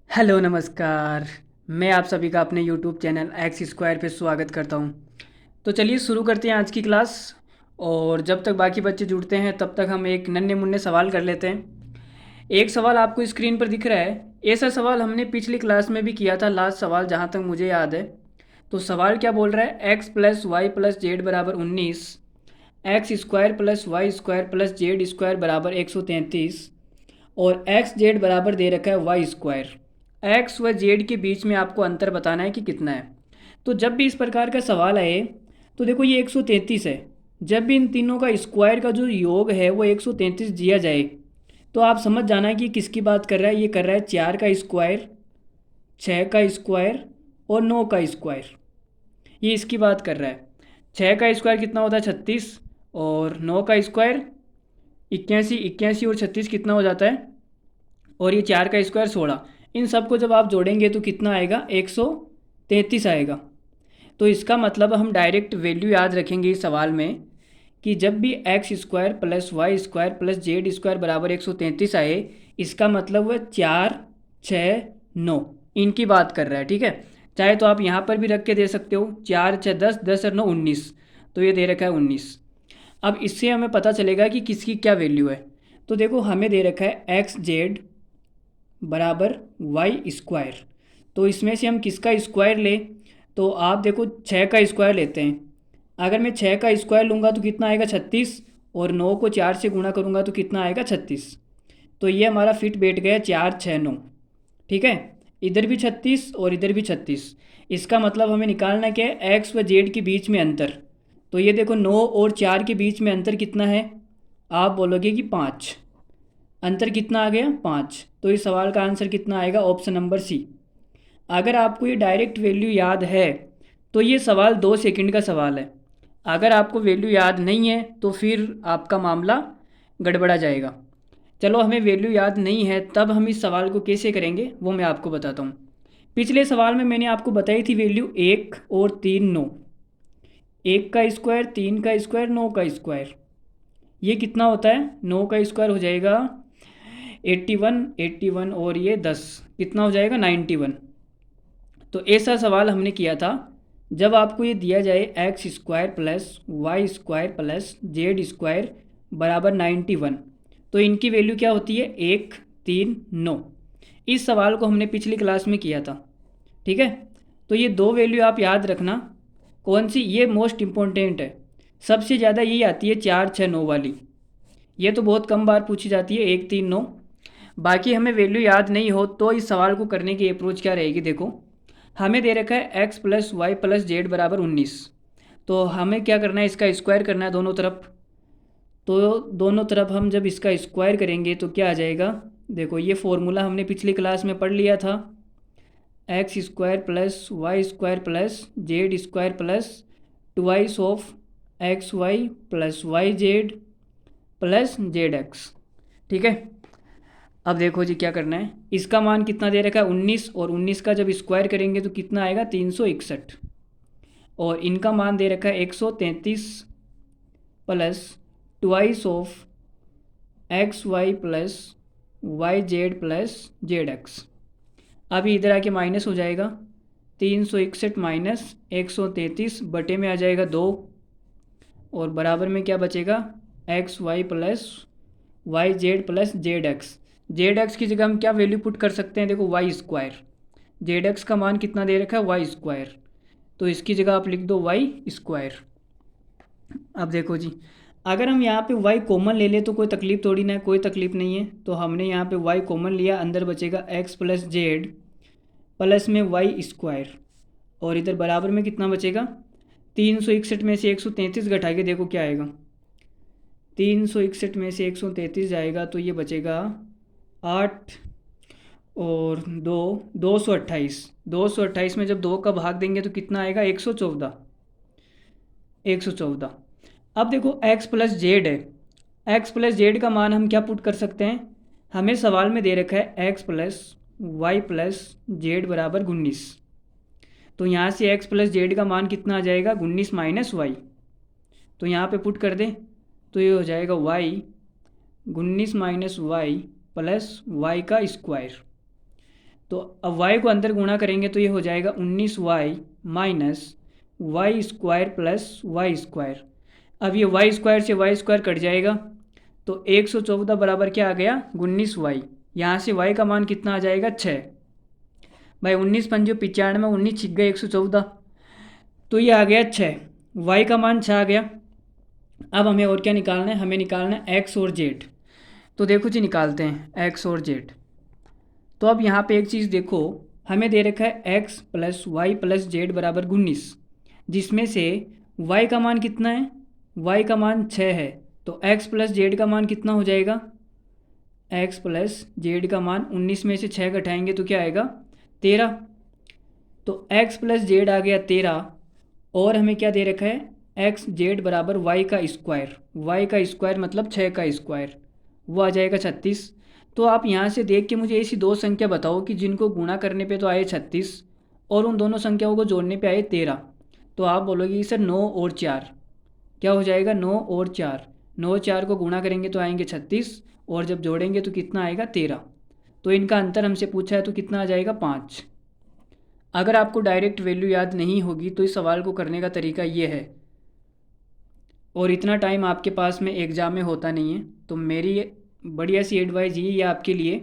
Hello नमस्कार। मैं आप सभी का अपने यूट्यूब चैनल एक्स स्क्वायर पे स्वागत करता हूँ। तो चलिए शुरू करते हैं आज की क्लास। और जब तक बाकी बच्चे जुड़ते हैं तब तक हम एक नन्हे मुन्ने सवाल कर लेते हैं। एक सवाल आपको स्क्रीन पर दिख रहा है। ऐसा सवाल हमने पिछली क्लास में भी किया था, लास्ट सवाल जहाँ तक मुझे याद है। तो सवाल क्या बोल रहा है, x plus Y plus z बराबर 19, x square plus Y square plus Z square बराबर 133 और एक्स जेड बराबर दे रखा है वाई स्क्वायर। एक्स व जेड के बीच में आपको अंतर बताना है कि कितना है। तो जब भी इस प्रकार का सवाल आए तो देखो ये 133 है। जब भी इन तीनों का स्क्वायर का जो योग है वो 133 दिया जाए तो आप समझ जाना है कि किसकी बात कर रहा है। ये कर रहा है 4 का स्क्वायर, 6 का स्क्वायर और 9 का स्क्वायर। ये इसकी बात कर रहा है। 6 का स्क्वायर कितना होता है 36, और 9 का स्क्वायर 81, 81 और 36 कितना हो जाता है, और ये 4 का स्क्वायर 16। इन सब को जब आप जोड़ेंगे तो कितना आएगा, 133 आएगा। तो इसका मतलब हम डायरेक्ट वैल्यू याद रखेंगे इस सवाल में कि जब भी x square plus Y square plus Z square बराबर 133 आए, इसका मतलब वह 4, 6, 9 इनकी बात कर रहा है। ठीक है, चाहे तो आप यहाँ पर भी रख के दे सकते हो, 4, 6, 10, 10 और 9 19। तो ये दे रखा है 19। अब इससे हमें पता चलेगा कि किसकी क्या वैल्यू है। तो देखो हमें दे रखा है एक्स जेड बराबर वाई स्क्वायर। तो इसमें से हम किसका स्क्वायर लें, तो आप देखो 6 का स्क्वायर लेते हैं। अगर मैं 6 का स्क्वायर लूँगा तो कितना आएगा 36, और 9 को 4 से गुणा करूँगा तो कितना आएगा 36। तो ये हमारा फिट बैठ गया 4, 6, 9। ठीक है, इधर भी 36 और इधर भी 36। इसका मतलब हमें निकालना क्या है, एक्स व जेड के बीच में अंतर। तो ये देखो 9 और 4 के बीच में अंतर कितना है, आप बोलोगे कि 5। अंतर कितना आ गया 5। तो इस सवाल का आंसर कितना आएगा, ऑप्शन नंबर सी। अगर आपको ये डायरेक्ट वैल्यू याद है तो ये सवाल 2 सेकंड का सवाल है। अगर आपको वैल्यू याद नहीं है तो फिर आपका मामला गड़बड़ा जाएगा। चलो, हमें वैल्यू याद नहीं है तब हम इस सवाल को कैसे करेंगे वो मैं आपको बताता हूँ। पिछले सवाल में मैंने आपको बताई थी वैल्यू 1 और 3, 9। 1 का स्क्वायर, 3 का स्क्वायर, 9 का स्क्वायर। ये कितना होता है, 9 का स्क्वायर हो जाएगा 81, 81 और ये 10 कितना हो जाएगा 91। तो ऐसा सवाल हमने किया था। जब आपको ये दिया जाए x square plus Y square plus Z square बराबर 91, तो इनकी वैल्यू क्या होती है, 1, 3, 9। इस सवाल को हमने पिछली क्लास में किया था। ठीक है, तो ये दो वैल्यू आप याद रखना। कौन सी, ये मोस्ट इम्पोर्टेंट है। सबसे ज़्यादा यही आती है 4, 6, 9 वाली। ये तो बहुत कम बार पूछी जाती है 1, 3, 9। बाकी हमें वैल्यू याद नहीं हो तो इस सवाल को करने की अप्रोच क्या रहेगी, देखो हमें दे रखा है x plus Y plus z बराबर 19। तो हमें क्या करना है, इसका स्क्वायर करना है दोनों तरफ। तो दोनों तरफ हम जब इसका स्क्वायर करेंगे तो क्या आ जाएगा, देखो ये फॉर्मूला हमने पिछली क्लास में पढ़ लिया था। X square plus Y square plus Z square plus twice of x y plus Y Z plus Z x. ठीक है, अब देखो जी क्या करना है। इसका मान कितना दे रखा है 19, और 19 का जब स्क्वायर करेंगे तो कितना आएगा 361। और इनका मान दे रखा है 133 plus twice of x y plus Y Z plus Z x. अभी इधर आके माइनस हो जाएगा, 361 माइनस 133 बटे में आ जाएगा 2, और बराबर में क्या बचेगा, x y plus Y Z plus Z x. Z x की जगह हम क्या वैल्यू पुट कर सकते हैं, देखो वाई स्क्वायर। जेड एक्स का मान कितना दे रखा है वाई स्क्वायर, तो इसकी जगह आप लिख दो वाई स्क्वायर। अब देखो जी, अगर हम यहाँ पे वाई कॉमन ले लें तो कोई तकलीफ थोड़ी ना है, कोई तकलीफ नहीं है। तो हमने यहाँ पे वाई कॉमन लिया, अंदर बचेगा एक्स प्लस जेड प्लस में वाई स्क्वायर, और इधर बराबर में कितना बचेगा, 361 में से 133 घटा के देखो क्या आएगा। 361 में से 133 जाएगा तो ये बचेगा 8 और 2, 228। 228 में जब 2 का भाग देंगे तो कितना आएगा 114। 114। अब देखो x प्लस जेड है। x प्लस जेड का मान हम क्या पुट कर सकते हैं, हमें सवाल में दे रखा है x plus Y plus z बराबर 19। तो यहाँ से x प्लस जेड का मान कितना आ जाएगा 19 माइनस वाई। तो यहाँ पे पुट कर दें तो ये हो जाएगा y 19 minus y plus y का स्क्वायर। तो अब y को अंदर गुणा करेंगे तो ये हो जाएगा 19y minus y square plus Y square. अब ये वाई स्क्वायर से वाई स्क्वायर कट जाएगा तो 114 बराबर क्या आ गया 19y। यहाँ से y का मान कितना आ जाएगा 6। भाई 19 पंजो 95, 19 छिक गए 114, तो ये आ गया 6। y का मान 6 आ गया। अब हमें और क्या निकालना है, हमें निकालना है x और z। तो देखो जी निकालते हैं x और z। तो अब यहाँ पे एक चीज़ देखो, हमें दे रखा है x plus Y plus z बराबर 19, जिसमें से y का मान कितना है, y का मान 6 है। तो x प्लस जेड का मान कितना हो जाएगा, x प्लस जेड का मान 19 में से 6 घटाएंगे तो क्या आएगा 13। तो x प्लस जेड आ गया 13, और हमें क्या दे रखा है एक्स जेड बराबर वाई का स्क्वायर, वाई का स्क्वायर मतलब 6 का स्क्वायर, वो आ जाएगा 36। तो आप यहाँ से देख के मुझे ऐसी दो संख्या बताओ कि जिनको गुणा करने पे तो आए 36 और उन दोनों संख्याओं को जोड़ने पे आए 13। तो आप बोलोगे कि सर 9 और 4 क्या हो जाएगा, 9 और 4, 9 4 को गुणा करेंगे तो आएंगे 36 और जब जोड़ेंगे तो कितना आएगा 13। तो इनका अंतर हमसे पूछा है तो कितना आ जाएगा 5। अगर आपको डायरेक्ट वैल्यू याद नहीं होगी तो इस सवाल को करने का तरीका ये है, और इतना टाइम आपके पास में एग्ज़ाम में होता नहीं है, तो मेरी बढ़िया सी एडवाइस ये है आपके लिए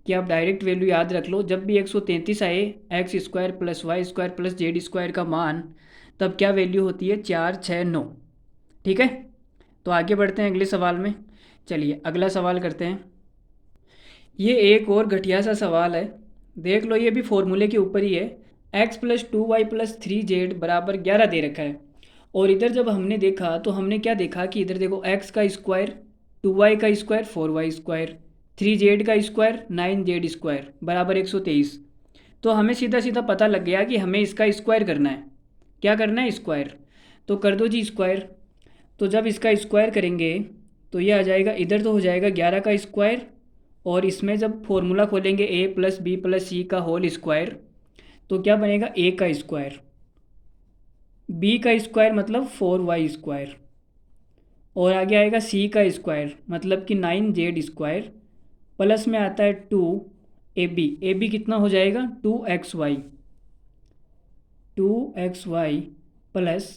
कि आप डायरेक्ट वैल्यू याद रख लो। जब भी 133 आए x square plus Y square plus Z square का मान, तब क्या वैल्यू होती है 4 6 9। ठीक है, तो आगे बढ़ते हैं अगले सवाल में। चलिए अगला सवाल करते हैं। ये एक और घटिया सा सवाल है, देख लो, ये भी फॉर्मूले के ऊपर ही है। x plus 2y plus 3z बराबर 11 दे रखा है, और इधर जब हमने देखा तो हमने क्या देखा कि इधर देखो x का स्क्वायर 2y का स्क्वायर 4y स्क्वायर 3z का स्क्वायर 9z स्क्वायर बराबर 123। तो हमें सीधा सीधा पता लग गया कि हमें इसका स्क्वायर करना है। क्या करना है, स्क्वायर। तो कर दो जी स्क्वायर। तो जब इसका स्क्वायर करेंगे तो ये आ जाएगा, इधर तो हो जाएगा 11 का स्क्वायर, और इसमें जब फॉर्मूला खोलेंगे a प्लस बी प्लस सी का होल स्क्वायर तो क्या बनेगा a का स्क्वायर, b का स्क्वायर मतलब 4y स्क्वायर, और आगे आएगा c का स्क्वायर मतलब कि 9z स्क्वायर, प्लस में आता है 2ab। ab कितना हो जाएगा 2xy, 2xy प्लस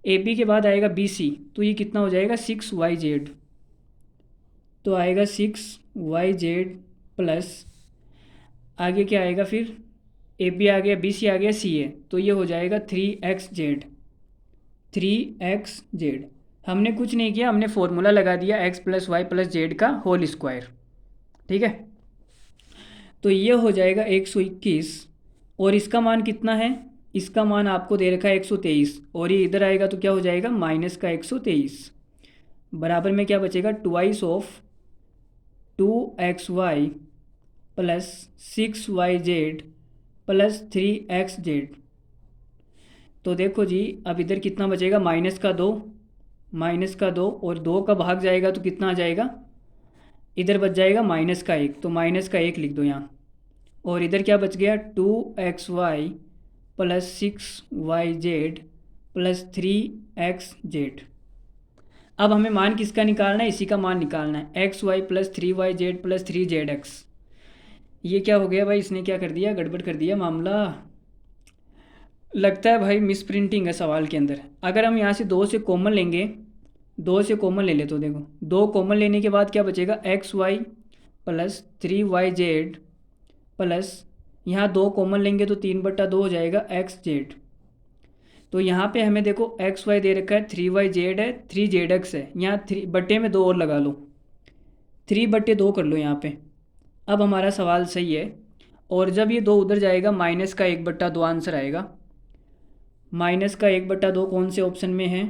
ab के बाद आएगा bc, तो ये कितना हो जाएगा 6yz। तो आएगा 6yz प्लस आगे क्या आएगा फिर, ए बी आ गया, बी सी आ गया, सी ए, तो ये हो जाएगा 3xz। 3xz हमने कुछ नहीं किया, हमने फॉर्मूला लगा दिया x plus Y plus Z का होल स्क्वायर। ठीक है, तो ये हो जाएगा 121, और इसका मान कितना है, इसका मान आपको दे रखा है 123, और ये इधर आएगा तो क्या हो जाएगा माइनस का 123, बराबर में क्या बचेगा twice of 2xy plus 6yz plus 3xz। तो देखो जी अब इधर कितना बचेगा, माइनस का 2, माइनस का 2, और 2 का भाग जाएगा तो कितना आ जाएगा, इधर बच जाएगा माइनस का 1, तो माइनस का 1 लिख दो यहाँ। और इधर क्या बच गया 2xy plus 6yz plus 3xz। अब हमें मान किसका निकालना है, इसी का मान निकालना है, xy plus 3yz plus 3zx। ये क्या हो गया भाई, इसने क्या कर दिया, गड़बड़ कर दिया मामला। लगता है भाई मिस प्रिंटिंग है सवाल के अंदर। अगर हम यहाँ से 2 से कॉमन लेंगे, 2 से कॉमन ले ले तो देखो 2 कॉमन लेने के बाद क्या बचेगा xy प्लस 3yz प्लस यहाँ 2 कॉमन लेंगे तो 3/2 हो जाएगा xz। तो यहाँ पे हमें देखो xy दे रखा है, 3yz है, 3zx है, यहाँ 3 बट्टे में 2 और लगा लो, 3/2 कर लो यहाँ पे। अब हमारा सवाल सही है, और जब ये 2 उधर जाएगा माइनस का 1/2 आंसर आएगा। माइनस का 1/2 कौन से ऑप्शन में है,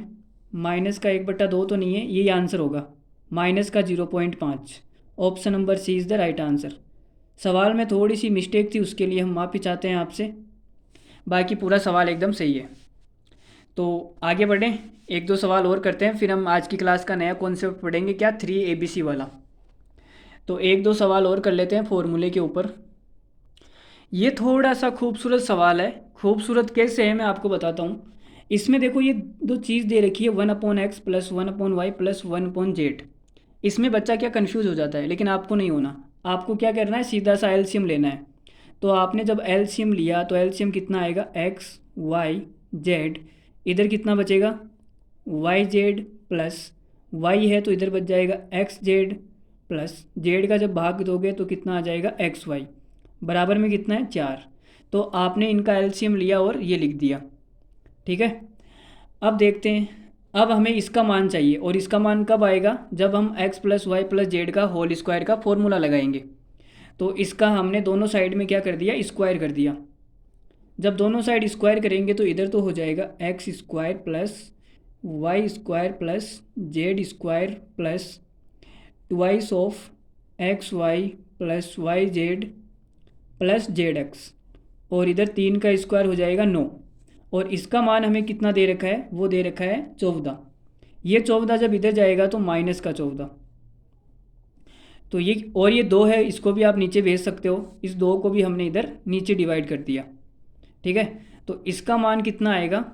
माइनस का 1/2 तो नहीं है, यही आंसर होगा, माइनस का 0.5। Option number C is the right answer. सवाल में थोड़ी सी मिस्टेक थी, उसके लिए हम माफ़ी चाहते हैं आपसे, बाकी पूरा सवाल एकदम सही है। तो आगे बढ़ें, 1-2 सवाल और करते हैं, फिर हम आज की क्लास का नया कॉन्सेप्ट पढ़ेंगे, क्या 3ABC वाला। तो 1-2 सवाल और कर लेते हैं फॉर्मूले के ऊपर। ये थोड़ा सा खूबसूरत सवाल है, खूबसूरत कैसे है मैं आपको बताता हूँ। इसमें देखो ये 2 चीज़ दे रखी है, 1/x plus 1/y plus 1/z। इसमें बच्चा क्या कन्फ्यूज़ हो जाता है, लेकिन आपको नहीं होना। आपको क्या करना है, सीधा सा एलसीएम लेना है। तो आपने जब एलसीएम लिया तो एलसीएम कितना आएगा, एक्स वाई जेड, इधर कितना बचेगा, वाई जेड प्लस वाई है तो इधर बच जाएगा एक्स जेड प्लस जेड का जब भाग दोगे तो कितना आ जाएगा, एक्स वाई, बराबर में कितना है, 4। तो आपने इनका एलसीएम लिया और ये लिख दिया। ठीक है, अब देखते हैं, अब हमें इसका मान चाहिए और इसका मान कब आएगा, जब हम x plus Y plus Z का होल स्क्वायर का फॉर्मूला लगाएंगे। तो इसका हमने दोनों साइड में क्या कर दिया, स्क्वायर कर दिया। जब दोनों साइड स्क्वायर करेंगे तो इधर तो हो जाएगा x square plus Y square plus Z square plus twice of x y plus Y Z plus Z x, और इधर 3 का स्क्वायर हो जाएगा 9। और इसका मान हमें कितना दे रखा है, वो दे रखा है 14। ये 14 जब इधर जाएगा तो माइनस का 14, तो ये और ये 2 है, इसको भी आप नीचे भेज सकते हो, इस 2 को भी हमने इधर नीचे डिवाइड कर दिया। ठीक है, तो इसका मान कितना आएगा,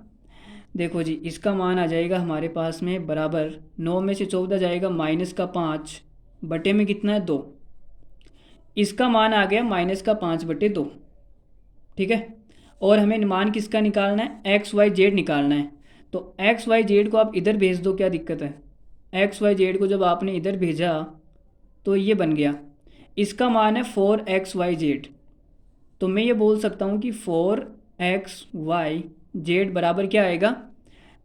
देखो जी, इसका मान आ जाएगा हमारे पास में बराबर 9 में से 14 जाएगा माइनस का 5 बटे में कितना है, 2। इसका मान आ गया माइनस का 5 बटे 2। ठीक है, और हमें मान किसका निकालना है, एक्स वाई जेड निकालना है। तो एक्स वाई जेड को आप इधर भेज दो, क्या दिक्कत है, एक्स वाई जेड को जब आपने इधर भेजा तो ये बन गया, इसका मान है 4xyz। तो मैं ये बोल सकता हूँ कि 4xyz बराबर क्या आएगा,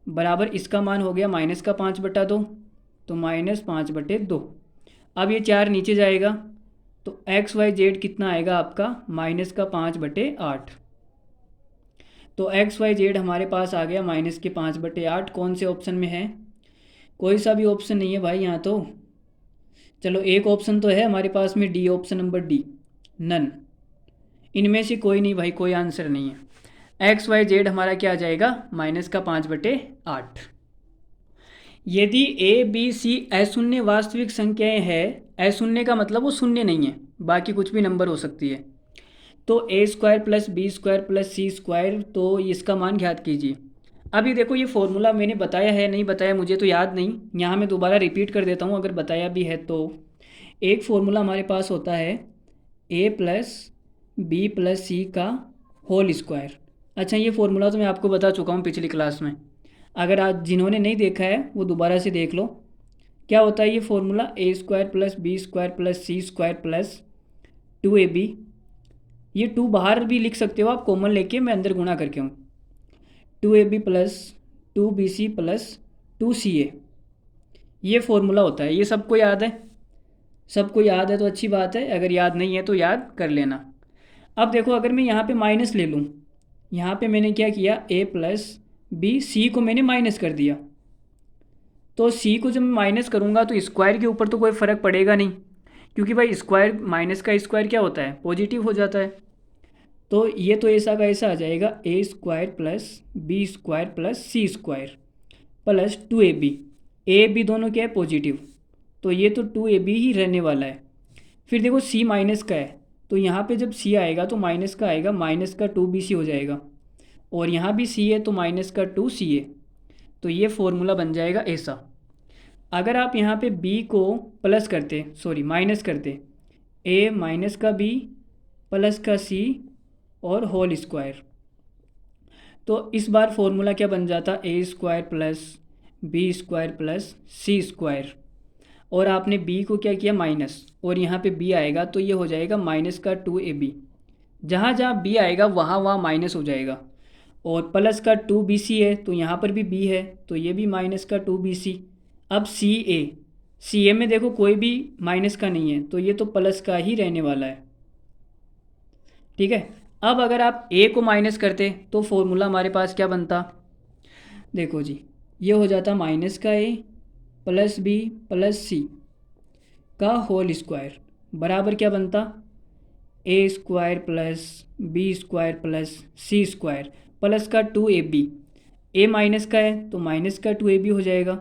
बराबर इसका मान हो गया माइनस का 5 बटा 2, तो माइनस 5 बटे 2। अब ये 4 नीचे जाएगा तो xyz कितना आएगा आपका, माइनस का 5 बटे 8। तो xyz हमारे पास आ गया माइनस के 5 बटे 8। कौन से ऑप्शन में है, कोई सा भी ऑप्शन नहीं है भाई यहाँ तो। चलो एक ऑप्शन तो है हमारे पास में, D, option number D, none. इनमें से कोई नहीं भाई, कोई आंसर नहीं है। एक्स वाई जेड हमारा क्या आ जाएगा, माइनस का 5 बटे 8। यदि ए बी सी अशून्य वास्तविक संख्याएं हैं, अशून्य का मतलब वो शून्य नहीं है, बाकी कुछ भी नंबर हो सकती है, तो A square plus B square plus C square, तो इसका मान ज्ञात कीजिए। अभी देखो ये फॉर्मूला मैंने बताया है, नहीं बताया मुझे तो याद नहीं, यहाँ मैं दोबारा रिपीट कर देता हूँ अगर बताया भी है तो। एक फॉर्मूला हमारे पास होता है ए प्लस बी प्लस सी का होल स्क्वायर। अच्छा, ये फॉर्मूला तो मैं आपको बता चुका हूँ पिछली क्लास में, अगर आज जिन्होंने नहीं देखा है वो दोबारा से देख लो। क्या होता है ये formula, A square plus B square plus C square plus 2ab, ये 2 बाहर भी लिख सकते हो आप कॉमन लेके, मैं अंदर गुणा करके हूँ, 2ab plus 2bc plus 2ca, ये फॉर्मूला होता है। ये सबको याद है, सबको याद है तो अच्छी बात है, अगर याद नहीं है तो याद कर लेना। अब देखो अगर मैं यहाँ पे माइनस ले लूँ, यहाँ पे मैंने क्या किया, a प्लस बी, सी को मैंने माइनस कर दिया, तो सी को जब मैं माइनस करूँगा तो स्क्वायर के ऊपर तो कोई फ़र्क पड़ेगा नहीं, क्योंकि भाई स्क्वायर, माइनस का स्क्वायर क्या होता है, पॉजिटिव हो जाता है। तो ये तो ऐसा का ऐसा आ जाएगा, A square plus B square plus C square plus 2ab, A B दोनों क्या है, पॉजिटिव, तो ये तो 2ab ही रहने वाला है। फिर देखो सी माइनस का है, तो यहाँ पे जब सी आएगा तो माइनस का आएगा, माइनस का 2bc हो जाएगा, और यहाँ भी सी है तो माइनस का 2ca, तो ये फॉर्मूला बन जाएगा ऐसा। अगर आप यहाँ पे b को प्लस करते, सॉरी माइनस करते, a माइनस का b प्लस का c और होल स्क्वायर, तो इस बार फॉर्मूला क्या बन जाता, A square plus B square plus C square, और आपने b को क्या किया, माइनस, और यहाँ पे b आएगा तो ये हो जाएगा माइनस का 2ab, जहाँ जहाँ b आएगा वहाँ वहाँ माइनस हो जाएगा, और प्लस का 2bc है तो यहाँ पर भी b है तो ये भी माइनस का 2bc। अब ca में देखो कोई भी माइनस का नहीं है, तो ये तो प्लस का ही रहने वाला है। ठीक है, अब अगर आप a को माइनस करते तो फॉर्मूला हमारे पास क्या बनता, देखो जी, ये हो जाता माइनस का a प्लस बी प्लस सी का होल स्क्वायर बराबर क्या बनता, A square plus B square plus C square plus का 2ab, ए माइनस का है तो माइनस का 2ab हो जाएगा,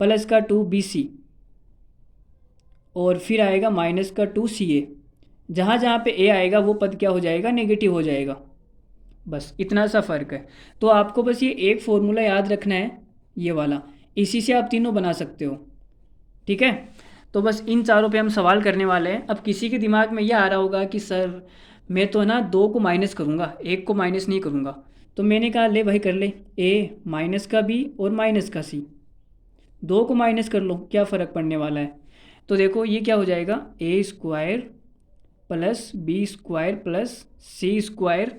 प्लस का 2bc, और फिर आएगा माइनस का 2ca, जहाँ जहाँ पे ए आएगा वो पद क्या हो जाएगा, नेगेटिव हो जाएगा। बस इतना सा फ़र्क है। तो आपको बस ये एक फॉर्मूला याद रखना है, ये वाला, इसी से आप तीनों बना सकते हो। ठीक है, तो बस इन चारों पे हम सवाल करने वाले हैं। अब किसी के दिमाग में ये आ रहा होगा कि सर मैं तो ना 2 को माइनस करूँगा, 1 को माइनस नहीं करूँगा। तो मैंने कहा ले भाई कर ले, ए माइनस का बी और माइनस का सी, 2 को माइनस कर लो, क्या फ़र्क पड़ने वाला है। तो देखो ये क्या हो जाएगा, A square plus B square plus C square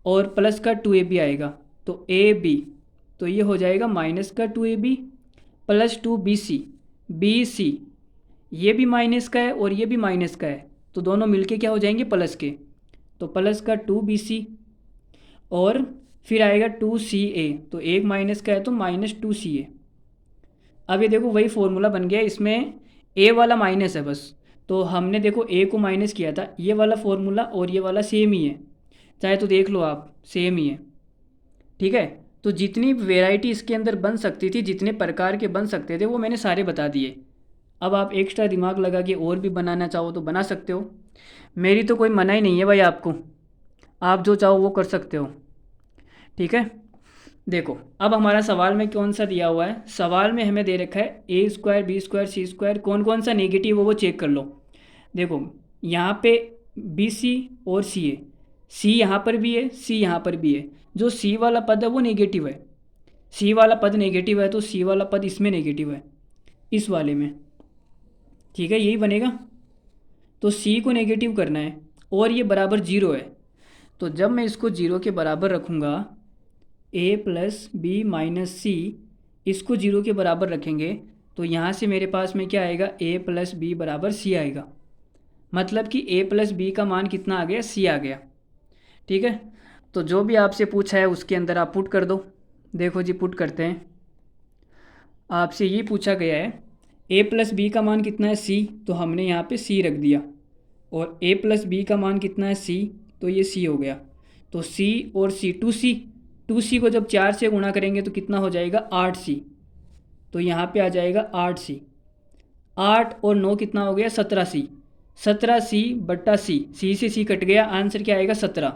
और प्लस का 2ab आएगा, तो ए बी, तो ये हो जाएगा माइनस का 2ab plus 2bc, B C, ये भी माइनस का है और ये भी माइनस का है, तो दोनों मिलके क्या हो जाएंगे प्लस के, तो प्लस का 2bc और फिर आएगा 2ca, तो एक माइनस का है तो माइनस 2ca। अब ये देखो वही फॉर्मूला बन गया, इसमें ए वाला माइनस है बस, तो हमने देखो ए को माइनस किया था, ये वाला फॉर्मूला और ये वाला सेम ही है, चाहे तो देख लो आप सेम ही है। ठीक है, तो जितनी वैरायटी इसके अंदर बन सकती थी, जितने प्रकार के बन सकते थे वो मैंने सारे बता दिए। अब आप एक्स्ट्रा दिमाग लगा के और भी बनाना चाहो तो बना सकते हो, मेरी तो कोई मना ही नहीं है भाई आपको, आप जो चाहो वो कर सकते हो। ठीक है, देखो अब हमारा सवाल में कौन सा दिया हुआ है, सवाल में हमें दे रखा है A square B square C square, कौन कौन सा नेगेटिव हो वो चेक कर लो। देखो यहाँ पे बी सी और सी है, सी यहाँ पर भी है सी यहाँ पर भी है, जो सी वाला पद है वो नेगेटिव है, सी वाला पद नेगेटिव है तो सी वाला पद इसमें नेगेटिव है, इस वाले में। ठीक है, यही बनेगा, तो सी को नेगेटिव करना है और ये बराबर जीरो है, तो जब मैं इसको जीरो के बराबर रखूँगा, ए प्लस बी माइनस सी, इसको जीरो के बराबर रखेंगे तो यहाँ से मेरे पास में क्या आएगा, ए प्लस बी बराबर सी आएगा, मतलब कि ए प्लस बी का मान कितना आ गया, सी आ गया। ठीक है, तो जो भी आपसे पूछा है उसके अंदर आप पुट कर दो। देखो जी पुट करते हैं, आपसे ये पूछा गया है ए प्लस बी का मान कितना है सी, तो हमने यहाँ पे सी रख दिया, और ए प्लस बी का मान कितना है सी, तो ये सी हो गया, तो सी और सी, 2c को जब 4 से गुणा करेंगे तो कितना हो जाएगा 8c, तो यहाँ पे आ जाएगा 8c, 8 और 9 कितना हो गया 17c, 17c बट्टा सी से सी कट गया, आंसर क्या आएगा 17।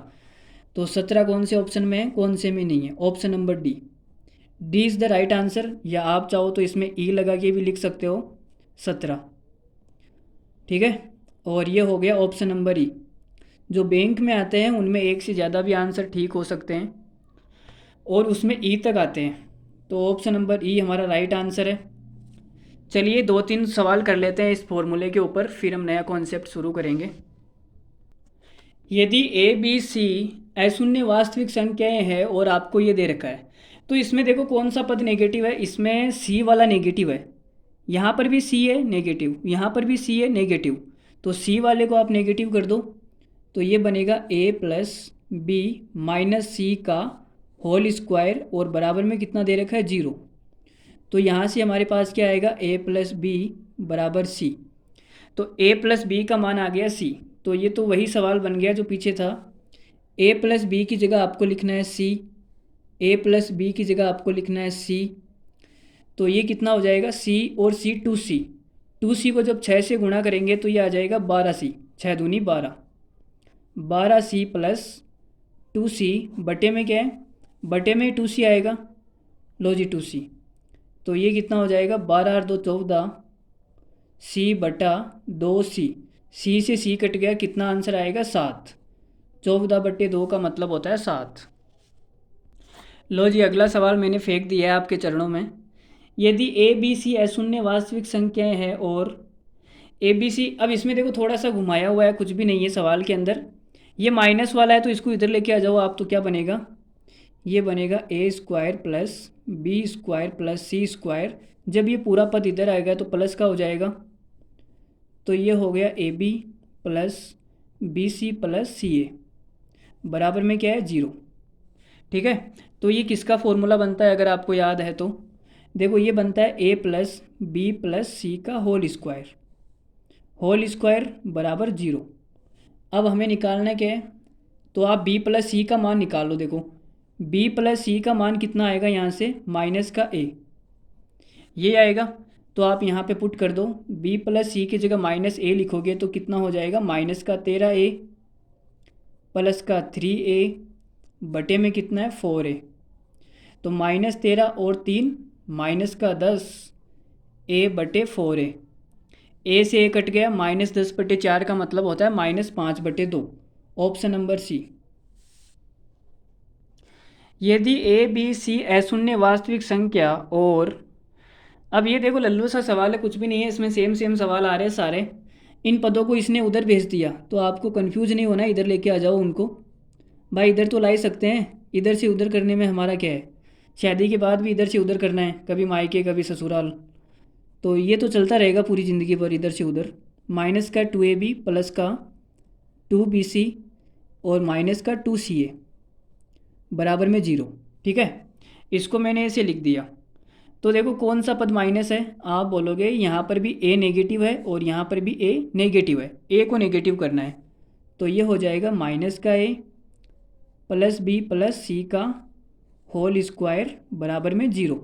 तो 17 कौन से ऑप्शन में है, कौन से में नहीं है, option number D, D is the right answer, या आप चाहो तो इसमें ई लगा के भी लिख सकते हो 17। ठीक है, और ये हो गया ऑप्शन नंबर ई। जो बैंक में आते हैं उनमें एक से ज़्यादा भी आंसर ठीक हो सकते हैं और उसमें ई तक आते हैं, तो ऑप्शन नंबर ई हमारा राइट आंसर है। चलिए 2-3 सवाल कर लेते हैं इस फॉर्मूले के ऊपर, फिर हम नया कॉन्सेप्ट शुरू करेंगे। यदि ए बी सी अशून्य वास्तविक संख्याएं हैं और आपको ये दे रखा है, तो इसमें देखो कौन सा पद नेगेटिव है, इसमें सी वाला नेगेटिव है, यहाँ पर भी सी है नेगेटिव, यहाँ पर भी सी है नेगेटिव, तो सी वाले को आप नेगेटिव कर दो, तो ये बनेगा ए प्लस बी माइनस सी का होल स्क्वायर और बराबर में कितना दे रखा है 0, तो यहाँ से हमारे पास क्या आएगा ए प्लस बी बराबर सी, तो ए प्लस बी का मान आ गया सी, तो ये तो वही सवाल बन गया जो पीछे था, ए प्लस बी की जगह आपको लिखना है सी, ए प्लस बी की जगह आपको लिखना है सी, तो ये कितना हो जाएगा सी और सी 2c, 2c को जब 6 से गुणा करेंगे तो ये आ जाएगा 12c, 6 दूनी 12, 12c प्लस 2c बटे में क्या है, बटे में 2c आएगा, लो जी 2c, तो ये कितना हो जाएगा 12 और 2 14, c बटा 2c, c से c कट गया, कितना आंसर आएगा 7, 14 बटे 2 का मतलब होता है 7। लो जी अगला सवाल मैंने फेंक दिया है आपके चरणों में, यदि ए बी सी अशून्य वास्तविक संख्याएं हैं और ए बी सी, अब इसमें देखो थोड़ा सा घुमाया हुआ है, कुछ भी नहीं है सवाल के अंदर, ये माइनस वाला है तो इसको इधर लेके आ जाओ आप, तो क्या बनेगा, ये बनेगा A square plus B square plus C square, जब ये पूरा पद इधर आएगा तो प्लस का हो जाएगा, तो ये हो गया A B plus B C plus C A, बराबर में क्या है 0। ठीक है, तो ये किसका फॉर्मूला बनता है अगर आपको याद है तो, देखो ये बनता है ए प्लस बी प्लस सी का होल स्क्वायर बराबर 0। अब हमें निकालना क्या है, तो आप बी प्लस सी का मान निकाल लो, देखो बी प्लस सी का मान कितना आएगा यहाँ से, माइनस का ए, ये आएगा, तो आप यहाँ पे पुट कर दो, बी प्लस सी की जगह माइनस ए लिखोगे तो कितना हो जाएगा, माइनस का 13a प्लस का 3a बटे में कितना है 4a, तो माइनस 13 और 3 माइनस का 10 a बटे 4a, a से a कट गया, माइनस 10 बटे 4 का मतलब होता है माइनस 5 बटे 2, ऑप्शन नंबर सी। यदि ए बी सी अशून्य वास्तविक संख्या और, अब ये देखो लल्लू सा सवाल है, कुछ भी नहीं है इसमें, सेम सेम सवाल आ रहे हैं सारे। इन पदों को इसने उधर भेज दिया तो आपको कंफ्यूज नहीं होना, इधर लेके आ जाओ उनको। भाई इधर तो ला ही सकते हैं, इधर से उधर करने में हमारा क्या है, शादी के बाद भी इधर से उधर करना है, कभी मायके कभी ससुराल, तो ये तो चलता रहेगा पूरी ज़िंदगी भर इधर से उधर। माइनस का 2ab प्लस का 2bc और माइनस का 2ca बराबर में 0। ठीक है, इसको मैंने ऐसे लिख दिया। तो देखो कौन सा पद माइनस है, आप बोलोगे यहाँ पर भी a नेगेटिव है और यहाँ पर भी a नेगेटिव है, a को नेगेटिव करना है, तो ये हो जाएगा माइनस का a plus b plus c का होल स्क्वायर बराबर में 0।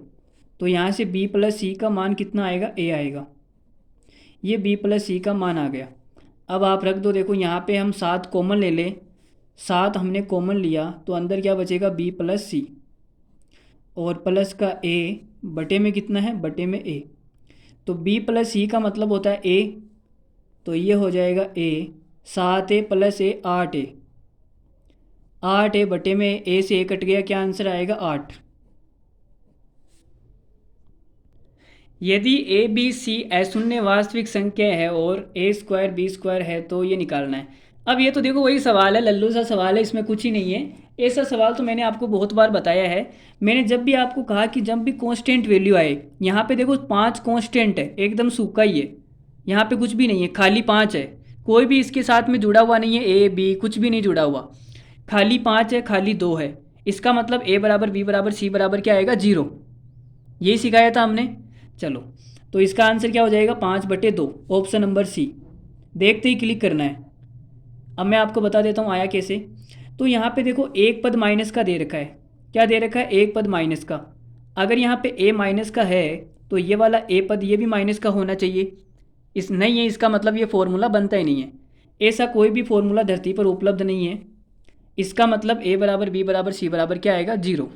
तो यहाँ से b प्लस सी का मान कितना आएगा, a आएगा, ये b प्लस सी का मान आ गया। अब आप रख दो, देखो यहाँ पे हम 7 कॉमन ले लें, 7 हमने कॉमन लिया तो अंदर क्या बचेगा, b प्लस सी और प्लस का a बटे में कितना है, बटे में a, तो b प्लस सी का मतलब होता है a, तो ये हो जाएगा a, 7a plus a 8a, 8a बटे में a से a कट गया, क्या आंसर आएगा 8। यदि ए बी सी अशून्य वास्तविक संख्या है और ए स्क्वायर बी स्क्वायर है तो ये निकालना है। अब ये तो देखो वही सवाल है, लल्लू सा सवाल है, इसमें कुछ ही नहीं है। ऐसा सवाल तो मैंने आपको बहुत बार बताया है। मैंने जब भी आपको कहा कि जब भी कांस्टेंट वैल्यू आए, यहाँ पे देखो 5 कांस्टेंट है, एकदम सूखा ही है, यहाँ पे कुछ भी नहीं है, खाली 5 है, कोई भी इसके साथ में जुड़ा हुआ नहीं है, ए बी कुछ भी नहीं जुड़ा हुआ, खाली 5 है, खाली 2 है। इसका मतलब ए बराबर बी बराबर सी बराबर क्या आएगा, 0। यही सिखाया था हमने। चलो, तो इसका आंसर क्या हो जाएगा, 5/2, ऑप्शन नंबर सी। देखते ही क्लिक करना है। अब मैं आपको बता देता हूँ आया कैसे। तो यहाँ पे देखो एक पद माइनस का दे रखा है, क्या दे रखा है, एक पद माइनस का। अगर यहाँ पे ए माइनस का है तो ये वाला ए पद ये भी माइनस का होना चाहिए, इस नहीं है, इसका मतलब ये फॉर्मूला बनता ही नहीं है। ऐसा कोई भी फॉर्मूला धरती पर उपलब्ध नहीं है। इसका मतलब ए बराबर बी बराबर सी बराबर क्या आएगा, 0।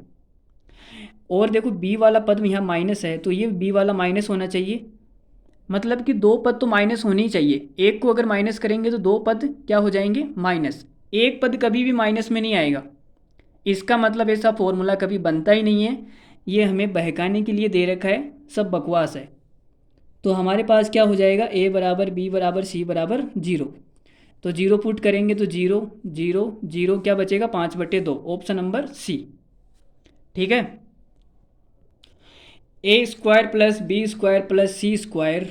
और देखो बी वाला पद यहाँ माइनस है तो ये बी वाला माइनस होना चाहिए, मतलब कि 2 पद तो माइनस होने ही चाहिए। एक को अगर माइनस करेंगे तो 2 पद क्या हो जाएंगे, माइनस। एक पद कभी भी माइनस में नहीं आएगा, इसका मतलब ऐसा फॉर्मूला कभी बनता ही नहीं है। ये हमें बहकाने के लिए दे रखा है, सब बकवास है। तो हमारे पास क्या हो जाएगा, ए बराबर बी बराबर सी बराबर 0। तो 0 पुट करेंगे तो 0 0 0 क्या बचेगा, 5/2, ऑप्शन नंबर सी। ठीक है, A square plus B square plus C square.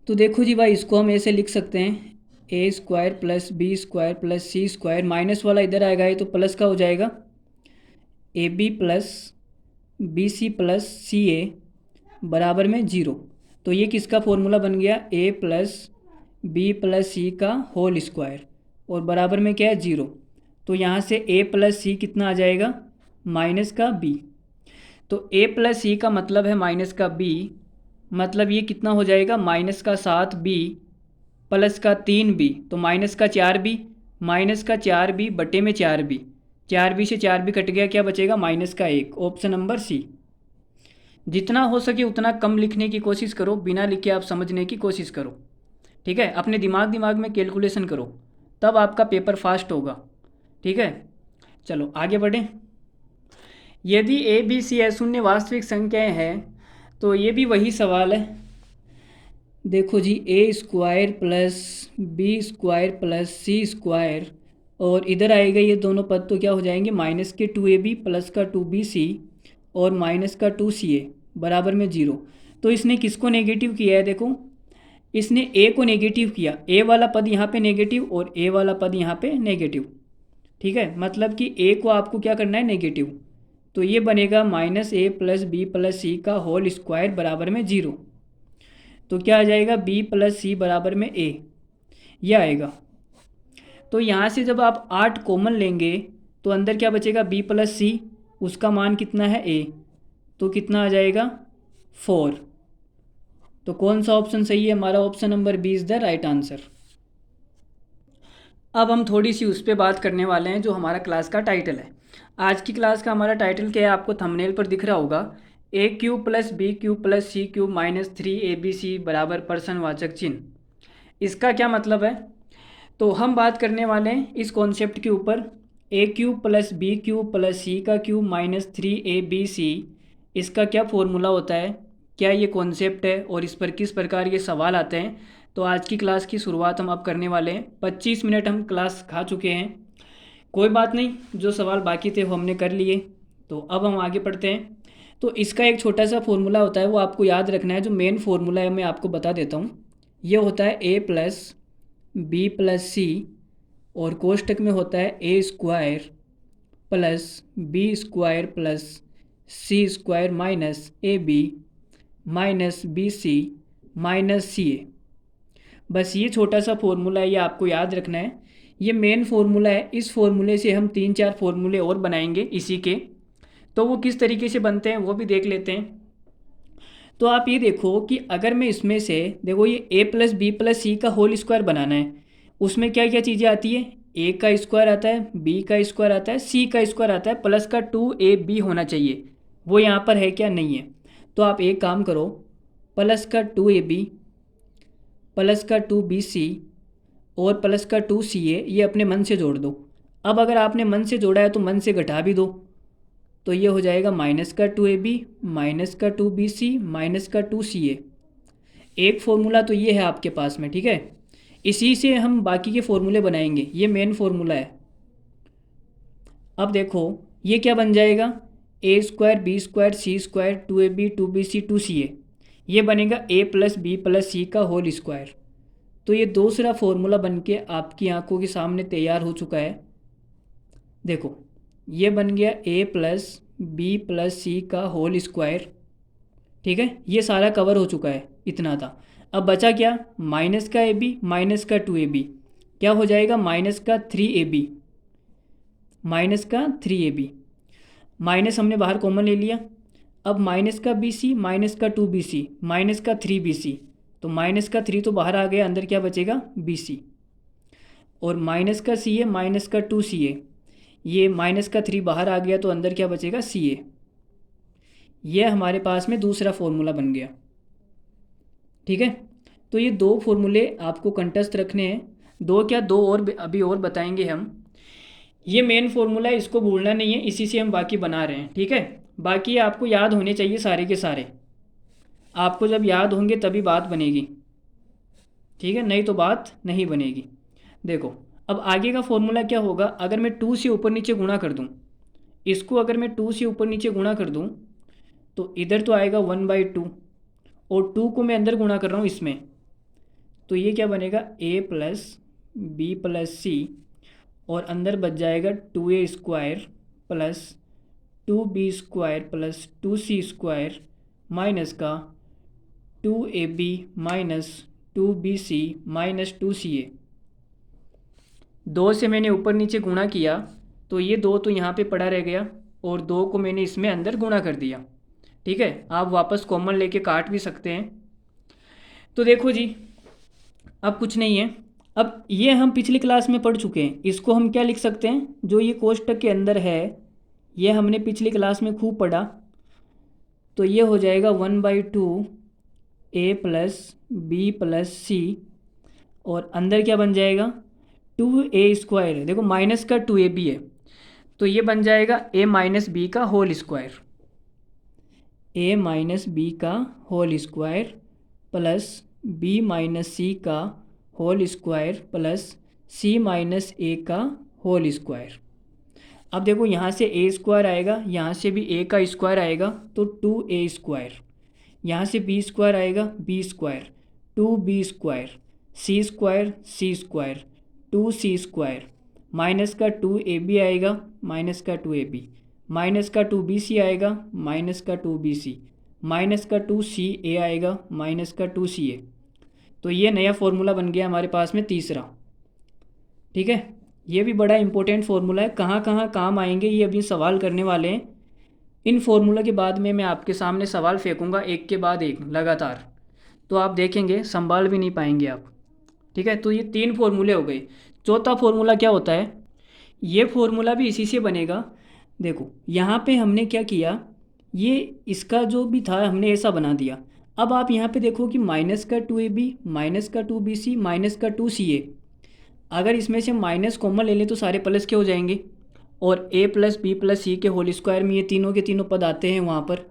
तो देखो जी भाई, इसको हम ऐसे लिख सकते हैं, A square plus B square plus C square, minus वाला इधर आएगा, ये तो प्लस का हो जाएगा, A B plus B C plus C A बराबर में 0। तो ये किसका फॉर्मूला बन गया, ए प्लस बी प्लस सी का होल स्क्वायर और बराबर में क्या है, 0। तो यहाँ से ए प्लस सी कितना आ जाएगा, माइनस का बी। तो a प्लस सी का मतलब है माइनस का b, मतलब ये कितना हो जाएगा, माइनस का 7b प्लस का 3b, तो माइनस का 4b, माइनस का 4b बटे में 4b, 4b से 4b कट गया, क्या बचेगा, माइनस का 1, ऑप्शन नंबर सी। जितना हो सके उतना कम लिखने की कोशिश करो, बिना लिखे आप समझने की कोशिश करो। ठीक है, अपने दिमाग में कैलकुलेशन करो, तब आपका पेपर फास्ट होगा। ठीक है, चलो आगे बढ़ें। यदि ए बी सी अशून्य वास्तविक संख्याएं हैं तो ये भी वही सवाल है। देखो जी, A square plus B square plus C square और इधर आएगा ये दोनों पद, तो क्या हो जाएंगे, माइनस के 2ab प्लस का 2bc और माइनस का 2ca बराबर में 0। तो इसने किसको नेगेटिव किया है, देखो इसने ए को नेगेटिव किया, ए वाला पद यहाँ पे नेगेटिव और ए वाला पद यहाँ पे नेगेटिव। ठीक है, मतलब कि ए को आपको क्या करना है, नेगेटिव। तो ये बनेगा माइनस ए प्लस बी प्लस सी का होल स्क्वायर बराबर में 0। तो क्या आ जाएगा, बी प्लस सी बराबर में ए, यह आएगा। तो यहाँ से जब आप 8 कॉमन लेंगे तो अंदर क्या बचेगा, बी प्लस सी, उसका मान कितना है ए, तो कितना आ जाएगा 4। तो कौन सा ऑप्शन सही है हमारा, option number B is the right answer. अब हम थोड़ी सी उस पर बात करने वाले हैं जो हमारा क्लास का टाइटल है। आज की क्लास का हमारा टाइटल क्या है, आपको थंबनेल पर दिख रहा होगा, A cube plus B cube plus C cube minus 3 ABC बराबर प्रश्नवाचक चिन्ह। इसका क्या मतलब है, तो हम बात करने वाले हैं इस कॉन्सेप्ट के ऊपर, A cube plus B cube plus सी का क्यूब माइनस 3ab, इसका क्या फॉर्मूला होता है, क्या ये कॉन्सेप्ट है और इस पर किस प्रकार के सवाल आते हैं। तो आज की क्लास की शुरुआत हम अब करने वाले हैं। 25 मिनट हम क्लास खा चुके हैं, कोई बात नहीं, जो सवाल बाकी थे वो हमने कर लिए। तो अब हम आगे पढ़ते हैं। तो इसका एक छोटा सा फॉर्मूला होता है, वो आपको याद रखना है। जो मेन फॉर्मूला है मैं आपको बता देता हूँ। ये होता है a प्लस बी प्लस सी, और कोष्टक में होता है A square plus B square plus C square minus A B minus B C minus C A. बस ये छोटा सा फॉर्मूला है, ये आपको याद रखना है। ये मेन फॉर्मूला है। इस फॉर्मूले से हम 3-4 फॉर्मूले और बनाएंगे इसी के। तो वो किस तरीके से बनते हैं वो भी देख लेते हैं। तो आप ये देखो कि अगर मैं इसमें से देखो, ये a प्लस बी प्लस सी का होल स्क्वायर बनाना है, उसमें क्या क्या चीज़ें आती है, a का स्क्वायर आता है, b का स्क्वायर आता है, c का स्क्वायर आता है, प्लस का 2ab होना चाहिए। वो यहाँ पर है क्या, नहीं है। तो आप एक काम करो, प्लस का 2ab प्लस का 2bc और प्लस का 2ca ये अपने मन से जोड़ दो। अब अगर आपने मन से जोड़ा है तो मन से घटा भी दो। तो ये हो जाएगा माइनस का 2ab माइनस का 2bc माइनस का 2ca। एक फॉर्मूला तो ये है आपके पास में, ठीक है। इसी से हम बाकी के फॉर्मूले बनाएंगे, ये मेन फॉर्मूला है। अब देखो ये क्या बन जाएगा, a square B square C square 2ab 2bc 2ca, ये बनेगा a प्लस बी प्लस सी का होल स्क्वायर। तो ये दूसरा फॉर्मूला बन के आपकी आंखों के सामने तैयार हो चुका है। देखो ये बन गया a प्लस बी प्लस सी का होल स्क्वायर, ठीक है। ये सारा कवर हो चुका है, इतना था। अब बचा क्या, माइनस का ab माइनस का 2ab, क्या हो जाएगा माइनस का 3ab, माइनस का 3ab। माइनस हमने बाहर कॉमन ले लिया। अब माइनस का bc माइनस का 2bc माइनस का 3bc, तो माइनस का 3 तो बाहर आ गया, अंदर क्या बचेगा bc। और माइनस का ca माइनस का 2ca, ये माइनस का 3 बाहर आ गया तो अंदर क्या बचेगा ca। ये हमारे पास में दूसरा फॉर्मूला बन गया, ठीक है। तो ये दो फॉर्मूले आपको कंठस्थ रखने हैं। दो क्या, दो और अभी और बताएंगे हम। ये मेन फॉर्मूला है, इसको भूलना नहीं है, इसी से हम बाकी बना रहे हैं, ठीक है। बाकी आपको याद होने चाहिए सारे के सारे। आपको जब याद होंगे तभी बात बनेगी, ठीक है, नहीं तो बात नहीं बनेगी। देखो अब आगे का फॉर्मूला क्या होगा, अगर मैं 2 से ऊपर नीचे गुणा कर दूं, इसको अगर मैं 2 से ऊपर नीचे गुणा कर दूं तो इधर तो आएगा 1/2, और 2 को मैं अंदर गुणा कर रहा हूँ इसमें, तो ये क्या बनेगा a प्लस बी प्लस सी, और अंदर बच जाएगा 2a square plus 2b square plus 2c square minus का 2ab minus 2bc minus 2ca। 2 से मैंने ऊपर नीचे गुणा किया तो ये 2 तो यहाँ पे पड़ा रह गया, और 2 को मैंने इसमें अंदर गुणा कर दिया, ठीक है। आप वापस कॉमन लेके काट भी सकते हैं। तो देखो जी, अब कुछ नहीं है। अब ये हम पिछली क्लास में पढ़ चुके हैं, इसको हम क्या लिख सकते हैं, जो ये कोष्टक के अंदर है ये हमने पिछली क्लास में खूब पढ़ा। तो ये हो जाएगा 1/2 a प्लस बी प्लस सी, और अंदर क्या बन जाएगा 2a स्क्वायर है, देखो माइनस का 2ab है, तो ये बन जाएगा a माइनस बी का whole square, a minus B का whole square plus b minus C का whole square plus c minus a का होल स्क्वायर। अब देखो यहाँ से a स्क्वायर आएगा, यहाँ से भी a का स्क्वायर आएगा तो 2a स्क्वायर, यहाँ से b स्क्वायर आएगा b square 2b square, c square c square 2c square, minus का 2ab आएगा माइनस का 2ab, माइनस का 2bc आएगा माइनस का 2bc, माइनस का 2ca आएगा माइनस का 2ca। तो ये नया फॉर्मूला बन गया हमारे पास में तीसरा, ठीक है। ये भी बड़ा इंपॉर्टेंट फॉर्मूला है, कहाँ कहाँ काम आएंगे ये अभी सवाल करने वाले हैं। इन फॉर्मूला के बाद में मैं आपके सामने सवाल फेंकूंगा एक के बाद एक लगातार, तो आप देखेंगे संभाल भी नहीं पाएंगे आप, ठीक है। तो ये 3 फॉर्मूले हो गए। चौथा फॉर्मूला क्या होता है, ये फॉर्मूला भी इसी से बनेगा। देखो यहाँ पे हमने क्या किया, ये इसका जो भी था हमने ऐसा बना दिया। अब आप यहाँ पे देखो कि माइनस का 2ab माइनस का 2bc माइनस का 2ca, अगर इसमें से माइनस कॉमन ले लें तो सारे प्लस के हो जाएंगे, और a प्लस बी प्लस सी के होल स्क्वायर में ये तीनों के तीनों पद आते हैं वहाँ पर।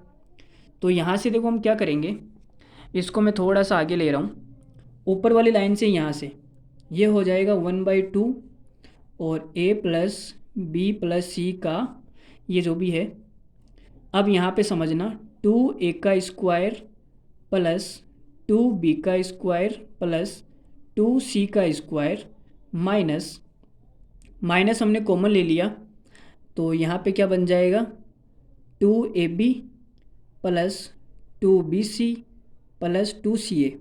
तो यहाँ से देखो हम क्या करेंगे, इसको मैं थोड़ा सा आगे ले रहा हूँ, ऊपर वाली लाइन से यहाँ से ये हो जाएगा 1/2 और a प्लस बी प्लस सी का ये जो भी है। अब यहाँ पे समझना 2a का स्क्वायर प्लस 2b का स्क्वायर प्लस 2c का स्क्वायर माइनस माइनस हमने कॉमन ले लिया, तो यहाँ पे क्या बन जाएगा 2ab plus 2bc plus 2ca।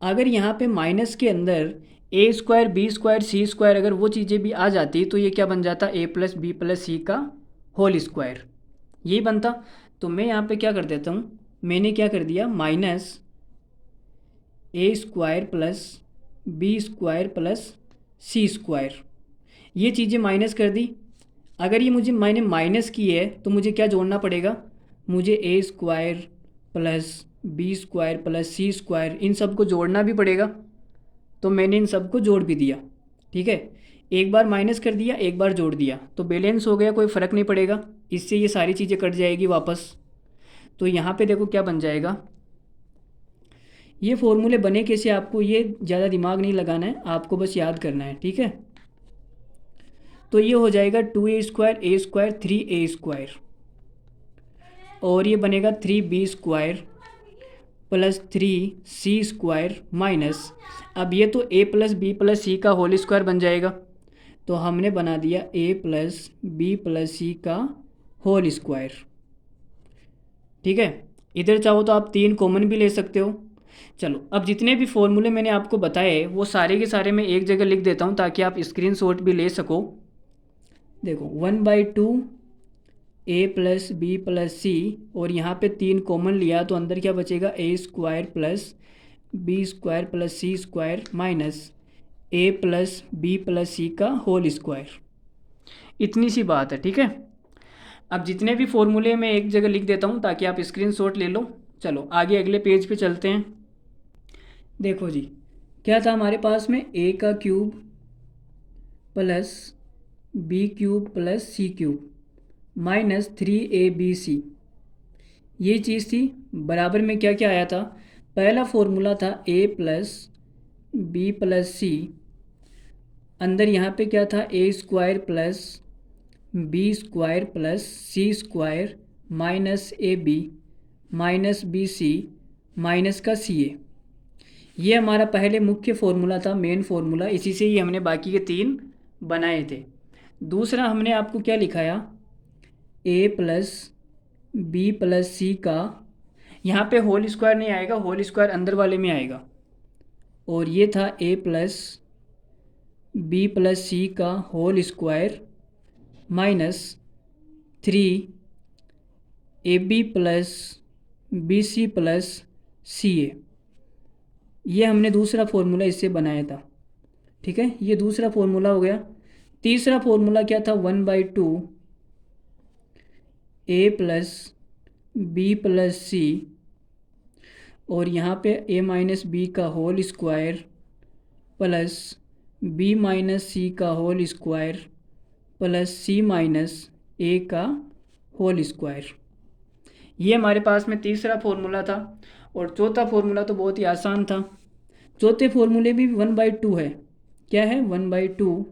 अगर यहाँ पे माइनस के अंदर a square B square C square अगर वो चीज़ें भी आ जाती तो ये क्या बन जाता a प्लस बी प्लस सी का होल स्क्वायर, यही बनता। तो मैं यहाँ पे क्या कर देता हूँ, मैंने क्या कर दिया minus a square plus B square plus C square, ये चीज़ें माइनस कर दी। अगर ये मैंने माइनस की है तो मुझे क्या जोड़ना पड़ेगा, मुझे a square plus B square plus C square इन सब को जोड़ना भी पड़ेगा। तो मैंने इन सब को जोड़ भी दिया, ठीक है। एक बार माइनस कर दिया, एक बार जोड़ दिया, तो बैलेंस हो गया, कोई फ़र्क नहीं पड़ेगा, इससे ये सारी चीज़ें कट जाएगी वापस। तो यहाँ पे देखो क्या बन जाएगा, ये फॉर्मूले बने कैसे आपको ये ज़्यादा दिमाग नहीं लगाना है, आपको बस याद करना है, ठीक है। तो ये हो जाएगा 2a स्क्वायर 3a स्क्वायर, और ये बनेगा 3b square plus 3c square minus, अब ये तो a प्लस बी प्लस सी का होल स्क्वायर बन जाएगा, तो हमने बना दिया a प्लस बी प्लस सी का होल स्क्वायर, ठीक है। इधर चाहो तो आप 3 कॉमन भी ले सकते हो। चलो अब जितने भी फॉर्मूले मैंने आपको बताए वो सारे के सारे मैं एक जगह लिख देता हूँ ताकि आप स्क्रीनशॉट भी ले सको। देखो 1/2 a प्लस बी प्लस सी, और यहाँ पे 3 कॉमन लिया तो अंदर क्या बचेगा a square plus B square plus C square minus a plus B plus सी का होल स्क्वायर। इतनी सी बात है, ठीक है। अब जितने भी फॉर्मूले मैं एक जगह लिख देता हूँ ताकि आप स्क्रीनशॉट ले लो। चलो आगे अगले पेज पे चलते हैं। देखो जी क्या था हमारे पास में, a का cube plus B cube plus सी क्यूब माइनस 3abc, ये चीज़ थी। बराबर में क्या क्या आया था, पहला फॉर्मूला था a plus B plus c, अंदर यहाँ पे क्या था a square plus B square plus C square minus ab minus B C minus का सी ए। ये हमारा पहले मुख्य फॉर्मूला था, मेन फॉर्मूला, इसी से ही हमने बाकी के 3 बनाए थे। दूसरा हमने आपको क्या लिखाया, a प्लस बी प्लस सी का, यहाँ पे होल स्क्वायर नहीं आएगा, होल स्क्वायर अंदर वाले में आएगा, और ये था a प्लस बी प्लस सी का whole square minus 3ab plus B C plus C A. ये हमने दूसरा फॉर्मूला इससे बनाया था, ठीक है। ये दूसरा फॉर्मूला हो गया। तीसरा फॉर्मूला क्या था, 1/2 a प्लस बी प्लस सी, और यहाँ पे a माइनस बी का whole square plus b minus C का whole square plus c minus a का होल स्क्वायर। ये हमारे पास में तीसरा फॉर्मूला था। और चौथा फॉर्मूला तो बहुत ही आसान था, चौथे फॉर्मूले भी 1/2 है। क्या है, 1/2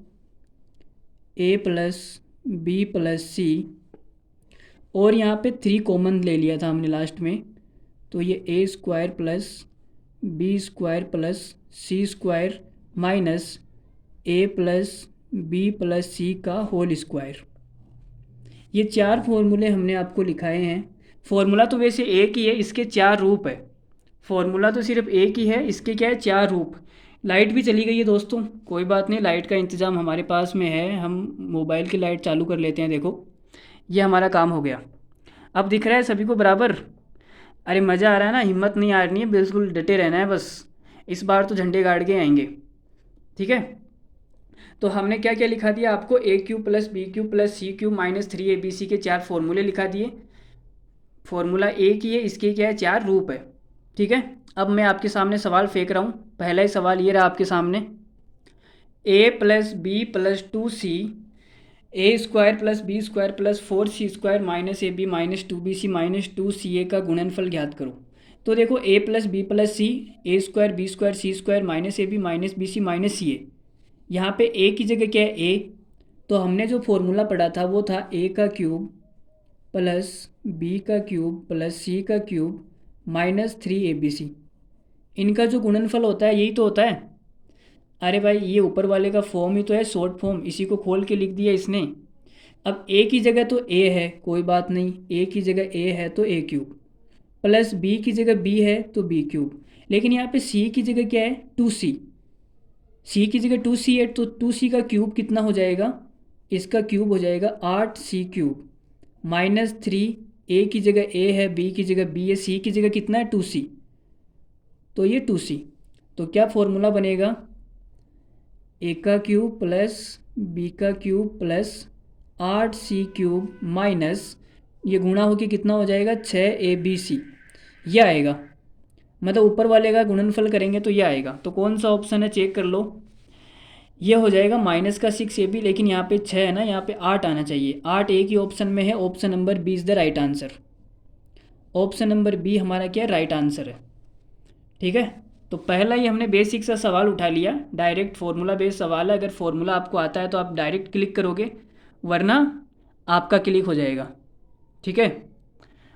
a प्लस बी प्लस सी, और यहाँ पे 3 कॉमन ले लिया था हमने लास्ट में, तो ये a square plus B square plus C square minus a plus B plus सी का होल स्क्वायर। ये 4 फॉर्मूले हमने आपको लिखाए हैं। फॉर्मूला तो वैसे एक ही है, इसके 4 रूप है। फॉर्मूला तो सिर्फ एक ही है, इसके क्या है 4 रूप। लाइट भी चली गई है दोस्तों, कोई बात नहीं, लाइट का इंतज़ाम हमारे पास में है, हम मोबाइल की लाइट चालू कर लेते हैं। देखो ये हमारा काम हो गया, अब दिख रहा है सभी को बराबर। अरे मज़ा आ रहा है ना, हिम्मत नहीं हारनी है, बिल्कुल डटे रहना है बस, इस बार तो झंडे गाड़ के आएंगे, ठीक है। तो हमने क्या क्या लिखा दिया आपको, a cube plus B cube plus C cube minus 3abc के 4 फॉर्मूले लिखा दिए। फॉर्मूला एक ही है, इसके क्या है 4 रूप है, ठीक है। अब मैं आपके सामने सवाल फेंक रहा हूँ। पहला ही सवाल ये रहा आपके सामने, A plus B plus 2c A square plus B square plus 4c square minus A B minus 2bc minus 2ca का गुणनफल ज्ञात करो। तो देखो a plus B plus C, A square B square C square minus A B minus B C minus C A. यहाँ पे a की जगह क्या है a, तो हमने जो फॉर्मूला पढ़ा था वो था a का क्यूब प्लस b का क्यूब प्लस c का क्यूब माइनस 3abc। इनका जो गुणनफल होता है यही तो होता है। अरे भाई ये ऊपर वाले का फॉर्म ही तो है, शॉर्ट फॉर्म, इसी को खोल के लिख दिया इसने। अब a की जगह तो a है, कोई बात नहीं, a की जगह a है तो a क्यूब प्लस b की जगह b है तो b क्यूब। लेकिन यहाँ पे c की जगह क्या है 2c, c की जगह 2c है तो 2c का क्यूब कितना हो जाएगा, इसका क्यूब हो जाएगा 8c क्यूब माइनस 3। a की जगह a है, b की जगह b है, c की जगह कितना है 2c, तो ये 2c। तो क्या फॉर्मूला बनेगा, a का क्यूब प्लस b का cube plus 8c cube minus ये गुणा होके कितना हो जाएगा 6abc, ये आएगा। मतलब ऊपर वाले का गुणनफल करेंगे तो ये आएगा। तो कौन सा ऑप्शन है चेक कर लो, ये हो जाएगा माइनस का 6ab, लेकिन यहाँ पे 6 है ना, यहाँ पे 8 आना चाहिए। 8 एक ही ऑप्शन में है, option number B is the right answer. Option number B हमारा क्या राइट आंसर है। ठीक है, तो पहला ही हमने बेसिक सा सवाल उठा लिया, डायरेक्ट फार्मूला बेस्ड सवाल है। अगर फार्मूला आपको आता है तो आप डायरेक्ट क्लिक करोगे, वरना आपका क्लिक हो जाएगा। ठीक है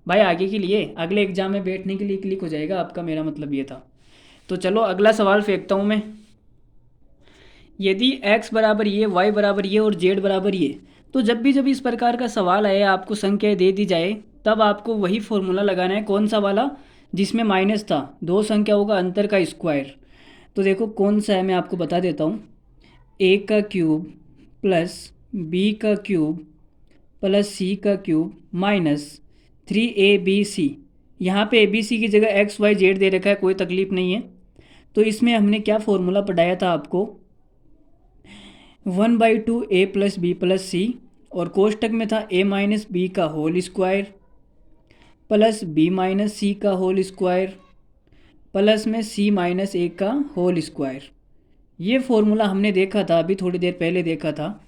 भाई, आगे के लिए अगले एग्जाम में बैठने के लिए क्लिक हो जाएगा आपका, मेरा मतलब ये था। तो चलो अगला सवाल फेंकता हूँ मैं। यदि x बराबर ये, y बराबर ये और z बराबर ये, तो जब इस प्रकार का सवाल आए, आपको संख्याएं दे दी जाए, तब आपको वही फॉर्मूला लगाना है। कौन सा वाला, जिसमें माइनस था, दो संख्याओं का अंतर का स्क्वायर। तो देखो कौन सा है, मैं आपको बता देता हूँ। a का क्यूब प्लस b का क्यूब प्लस c का क्यूब माइनस 3abc। यहाँ पे abc की जगह x y z दे रखा है, कोई तकलीफ नहीं है। तो इसमें हमने क्या फॉर्मूला पढ़ाया था आपको, 1/2 a प्लस बी प्लस सी, और कोष्टक में था a माइनस बी का whole square plus b minus C का होल स्क्वायर प्लस में c माइनस ए का होल स्क्वायर। ये फॉर्मूला हमने देखा था, अभी थोड़ी देर पहले देखा था।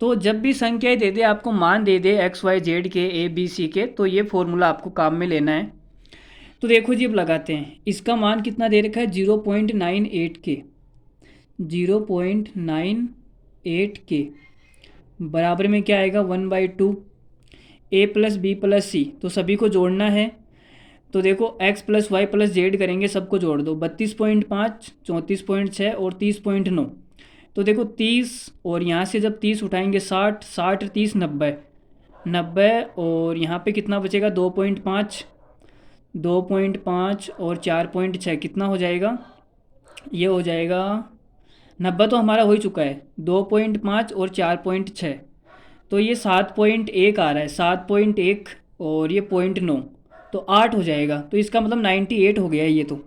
तो जब भी संख्याएं दे दे, आपको मान दे दे एक्स वाई जेड के, ए बी सी के, तो ये फॉर्मूला आपको काम में लेना है। तो देखो जी अब लगाते हैं। इसका मान कितना दे रखा है 0.98 के, 0.98 के बराबर में क्या आएगा 1/2 a plus B plus c, तो सभी को जोड़ना है। तो देखो x plus Y plus z करेंगे, सबको जोड़ दो, 32.5, 34.6 और 30.9। तो देखो 30, और यहाँ से जब 30 उठाएंगे 60, 60 30 90, 90, और यहाँ पे कितना बचेगा 2.5, 2.5 और 4.6 कितना हो जाएगा, ये हो जाएगा 90 तो हमारा हो ही चुका है, 2.5 और 4.6, तो ये 7.1 आ रहा है, 7.1 और ये 0.9, तो 8 हो जाएगा। तो इसका मतलब 98 हो गया है ये। तो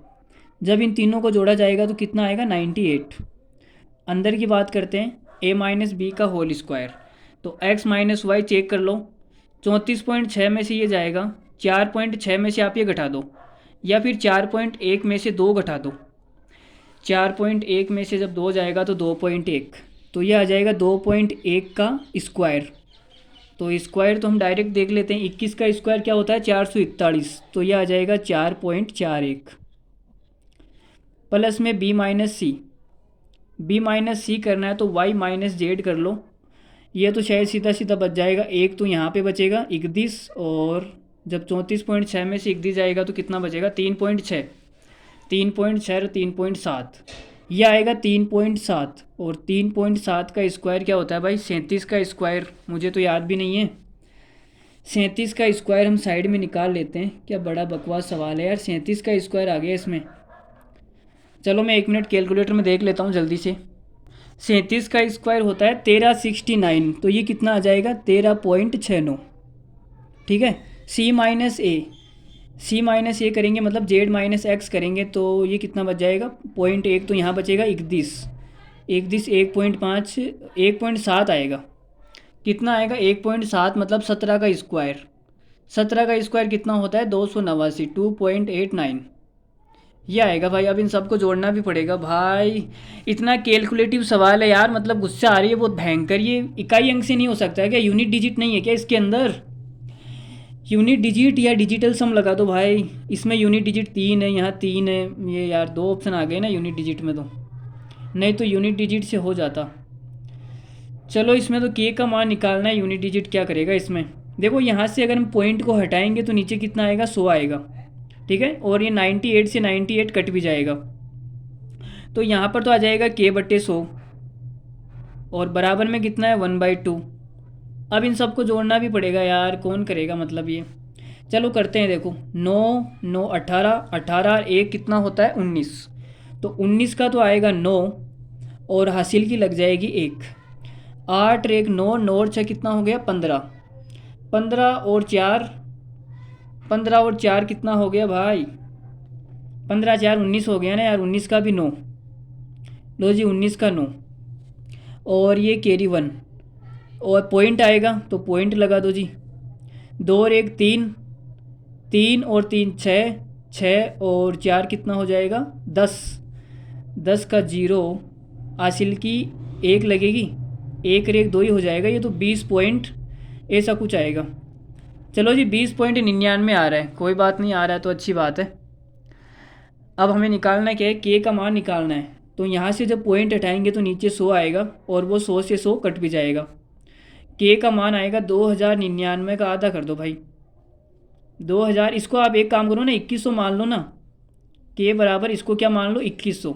जब इन तीनों को जोड़ा जाएगा तो कितना आएगा 98। अंदर की बात करते हैं, a माइनस बी का होल स्क्वायर, तो x माइनस वाई चेक कर लो। 34.6 में से ये जाएगा, 4.6 में से आप ये घटा दो, या फिर 4.1 में से 2 घटा दो। 4.1 में से जब 2 जाएगा तो 2.1, तो ये आ जाएगा 2.1 का स्क्वायर। तो स्क्वायर तो हम डायरेक्ट देख लेते हैं, 21 का स्क्वायर क्या होता है 441, तो ये आ जाएगा 4.41 प्लस में b माइनस सी, b माइनस सी करना है तो y माइनस जेड कर लो। ये तो शायद सीधा सीधा बच जाएगा, एक तो यहाँ पे बचेगा 31, और जब 34.6 में से 31 जाएगा तो कितना बचेगा 3.6, 3.6 और 3.7, ये आएगा 3.7। और 3.7 का स्क्वायर क्या होता है भाई 37 का स्क्वायर, मुझे तो याद भी नहीं है। 37 का स्क्वायर हम साइड में निकाल लेते हैं, क्या बड़ा बकवास सवाल है यार, 37 का स्क्वायर आ गया इसमें। चलो मैं 1 मिनट कैलकुलेटर में देख लेता हूँ जल्दी से। 37 का स्क्वायर होता है 1369, तो ये कितना आ जाएगा 13.69। ठीक है, c माइनस ए, c माइनस ए करेंगे मतलब z माइनस एक्स करेंगे, तो ये कितना बच जाएगा 0.1, तो यहाँ बचेगा 31, 31 1.5, 1.7 आएगा। कितना आएगा 1.7, मतलब 17 का स्क्वायर। 17 का स्क्वायर कितना होता है 289, 2.89। ये आएगा भाई। अब इन सबको जोड़ना भी पड़ेगा भाई। इतना कैलकुलेटिव सवाल है यार, मतलब गुस्सा आ रही है बहुत भयंकर। ये इकाई अंक से नहीं हो सकता है क्या? यूनिट डिजिट नहीं है क्या इसके अंदर? यूनिट डिजिट या डिजिटल सम लगा दो भाई। इसमें यूनिट डिजिट 3 है, यहाँ 3 है। ये यार 2 ऑप्शन आ गए ना यूनिट डिजिट में, तो नहीं तो यूनिट डिजिट से हो जाता। चलो इसमें तो के का मान निकालना है, यूनिट डिजिट क्या करेगा इसमें। देखो यहाँ से अगर हम पॉइंट को हटाएंगे तो नीचे कितना आएगा, 100 आएगा। ठीक है, और ये 98 से 98 कट भी जाएगा, तो यहाँ पर तो आ जाएगा k/100, और बराबर में कितना है 1/2। अब इन सबको जोड़ना भी पड़ेगा यार, कौन करेगा मतलब ये। चलो करते हैं। देखो 9 9 18, 18 1 कितना होता है 19, तो 19 का तो आएगा 9, और हासिल की लग जाएगी 1। 8 और 1 9, 9 और 6 कितना हो गया 15, 15 और 4, 15 और 4 कितना हो गया भाई, 15 4 19 हो गया ना यार। 19 का भी 9, लो जी 19 का 9, और ये कैरी 1, और पॉइंट आएगा तो पॉइंट लगा दो जी। 2 और 1 3, 3 और 3 6, 6 और 4 कितना हो जाएगा 10, 10 का 0, हासिल की 1 लगेगी, 1 और 1 2 ही हो जाएगा। ये तो 20 पॉइंट ऐसा कुछ आएगा। चलो जी 20.99 आ रहा है, कोई बात नहीं, आ रहा है तो अच्छी बात है। अब हमें निकालना क्या है, के का मान निकालना है। तो यहाँ से जब पॉइंट हटाएंगे तो नीचे 100 आएगा, और वो 100 से 100 कट भी जाएगा। के का मान आएगा 2099 का आधा कर दो भाई। 2000, इसको आप एक काम करो ना 2100 मान लो ना। के बराबर इसको क्या मान लो 2100,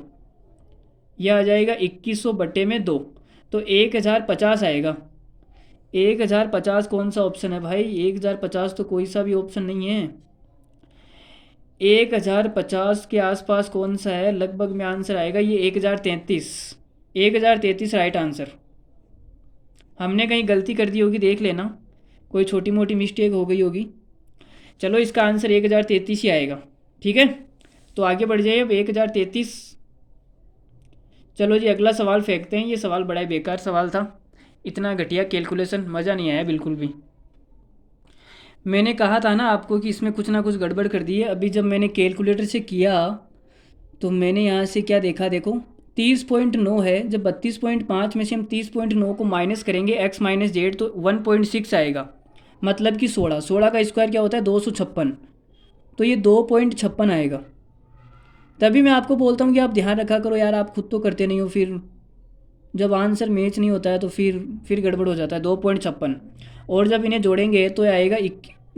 यह आ जाएगा 2100 बटे में 2, तो 1050 आएगा। 1050 कौन सा ऑप्शन है भाई? 1050 तो कोई सा भी ऑप्शन नहीं है। 1050 के आसपास कौन सा है, लगभग में आंसर आएगा ये 1033। 1033 राइट आंसर। हमने कहीं गलती कर दी होगी, देख लेना, कोई छोटी मोटी मिस्टेक हो गई होगी। चलो इसका आंसर 1033 ही आएगा। ठीक है, तो आगे बढ़ जाइए। अब 1033। चलो जी अगला सवाल फेंकते हैं। ये सवाल बड़ा ही बेकार सवाल था, इतना घटिया कैलकुलेशन, मज़ा नहीं आया बिल्कुल भी। मैंने कहा था ना आपको कि इसमें कुछ ना कुछ गड़बड़ कर दी है। अभी जब मैंने कैलकुलेटर से किया तो मैंने यहाँ से क्या देखा, देखो 30.9 है। जब 32.5 में से हम 30.9 को माइनस करेंगे x माइनस जेड, तो 1.6 आएगा। मतलब कि 16, 16 का स्क्वायर क्या होता है 256, तो ये 2.56 आएगा। तभी मैं आपको बोलता हूँ कि आप ध्यान रखा करो यार, आप खुद तो करते नहीं हो, फिर जब आंसर मैच नहीं होता है तो फिर गड़बड़ हो जाता है। 2.56, और जब इन्हें जोड़ेंगे तो आएगा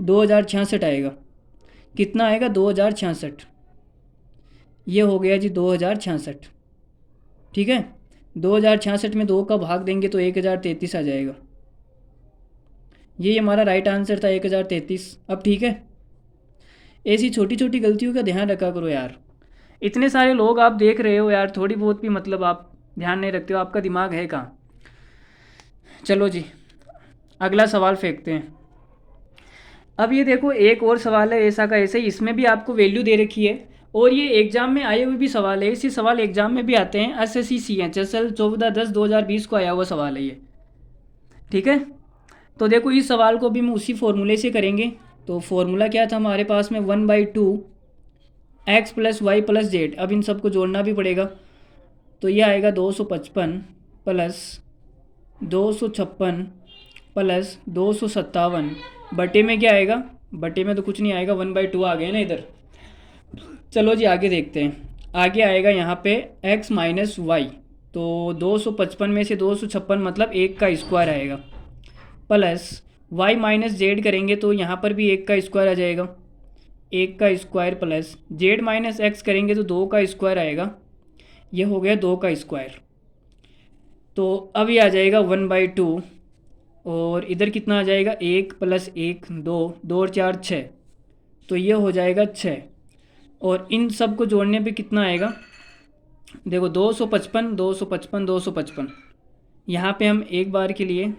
2066 आएगा। कितना आएगा 2066, ये हो गया जी 2066। ठीक है, 2066 में 2 का भाग देंगे तो 1033 आ जाएगा। ये हमारा राइट आंसर था 1033। अब ठीक है, ऐसी छोटी छोटी गलतियों का ध्यान रखा करो यार। इतने सारे लोग आप देख रहे हो यार, थोड़ी बहुत भी मतलब आप ध्यान नहीं रखते हो, आपका दिमाग है कहाँ। चलो जी अगला सवाल फेंकते हैं। अब ये देखो एक और सवाल है ऐसा का ऐसे ही, इसमें भी आपको वैल्यू दे रखी है, और ये एग्जाम में आए हुए भी सवाल है। इसी सवाल एग्जाम में भी आते हैं। SSC CHSL 14/10/2020 को आया हुआ सवाल है ये। ठीक है, तो देखो इस सवाल को भी हम उसी फॉर्मूले से करेंगे। तो फॉर्मूला क्या था हमारे पास में, 1/2 x + y + z। अब इन सबको जोड़ना भी पड़ेगा, तो ये आएगा 255 प्लस 256 प्लस 257 बटे में क्या आएगा, बटे में तो कुछ नहीं आएगा, 1/2 आ गए ना इधर। चलो जी आगे देखते हैं। आगे आएगा यहाँ पे x माइनस वाई, तो 255 में से 256 मतलब 1 का स्क्वायर आएगा, प्लस y माइनस जेड करेंगे तो यहाँ पर भी 1 का स्क्वायर आ जाएगा, 1 का square, plus z minus x करेंगे तो 2 का स्क्वायर आएगा, ये हो गया 2 का स्क्वायर। तो अब ये आ जाएगा 1/2, और इधर कितना आ जाएगा 1 + 1 2, 2 और 4 6, तो ये हो जाएगा 6। और इन सब को जोड़ने पे कितना आएगा, देखो 255 255 255। यहाँ पे हम एक बार के लिए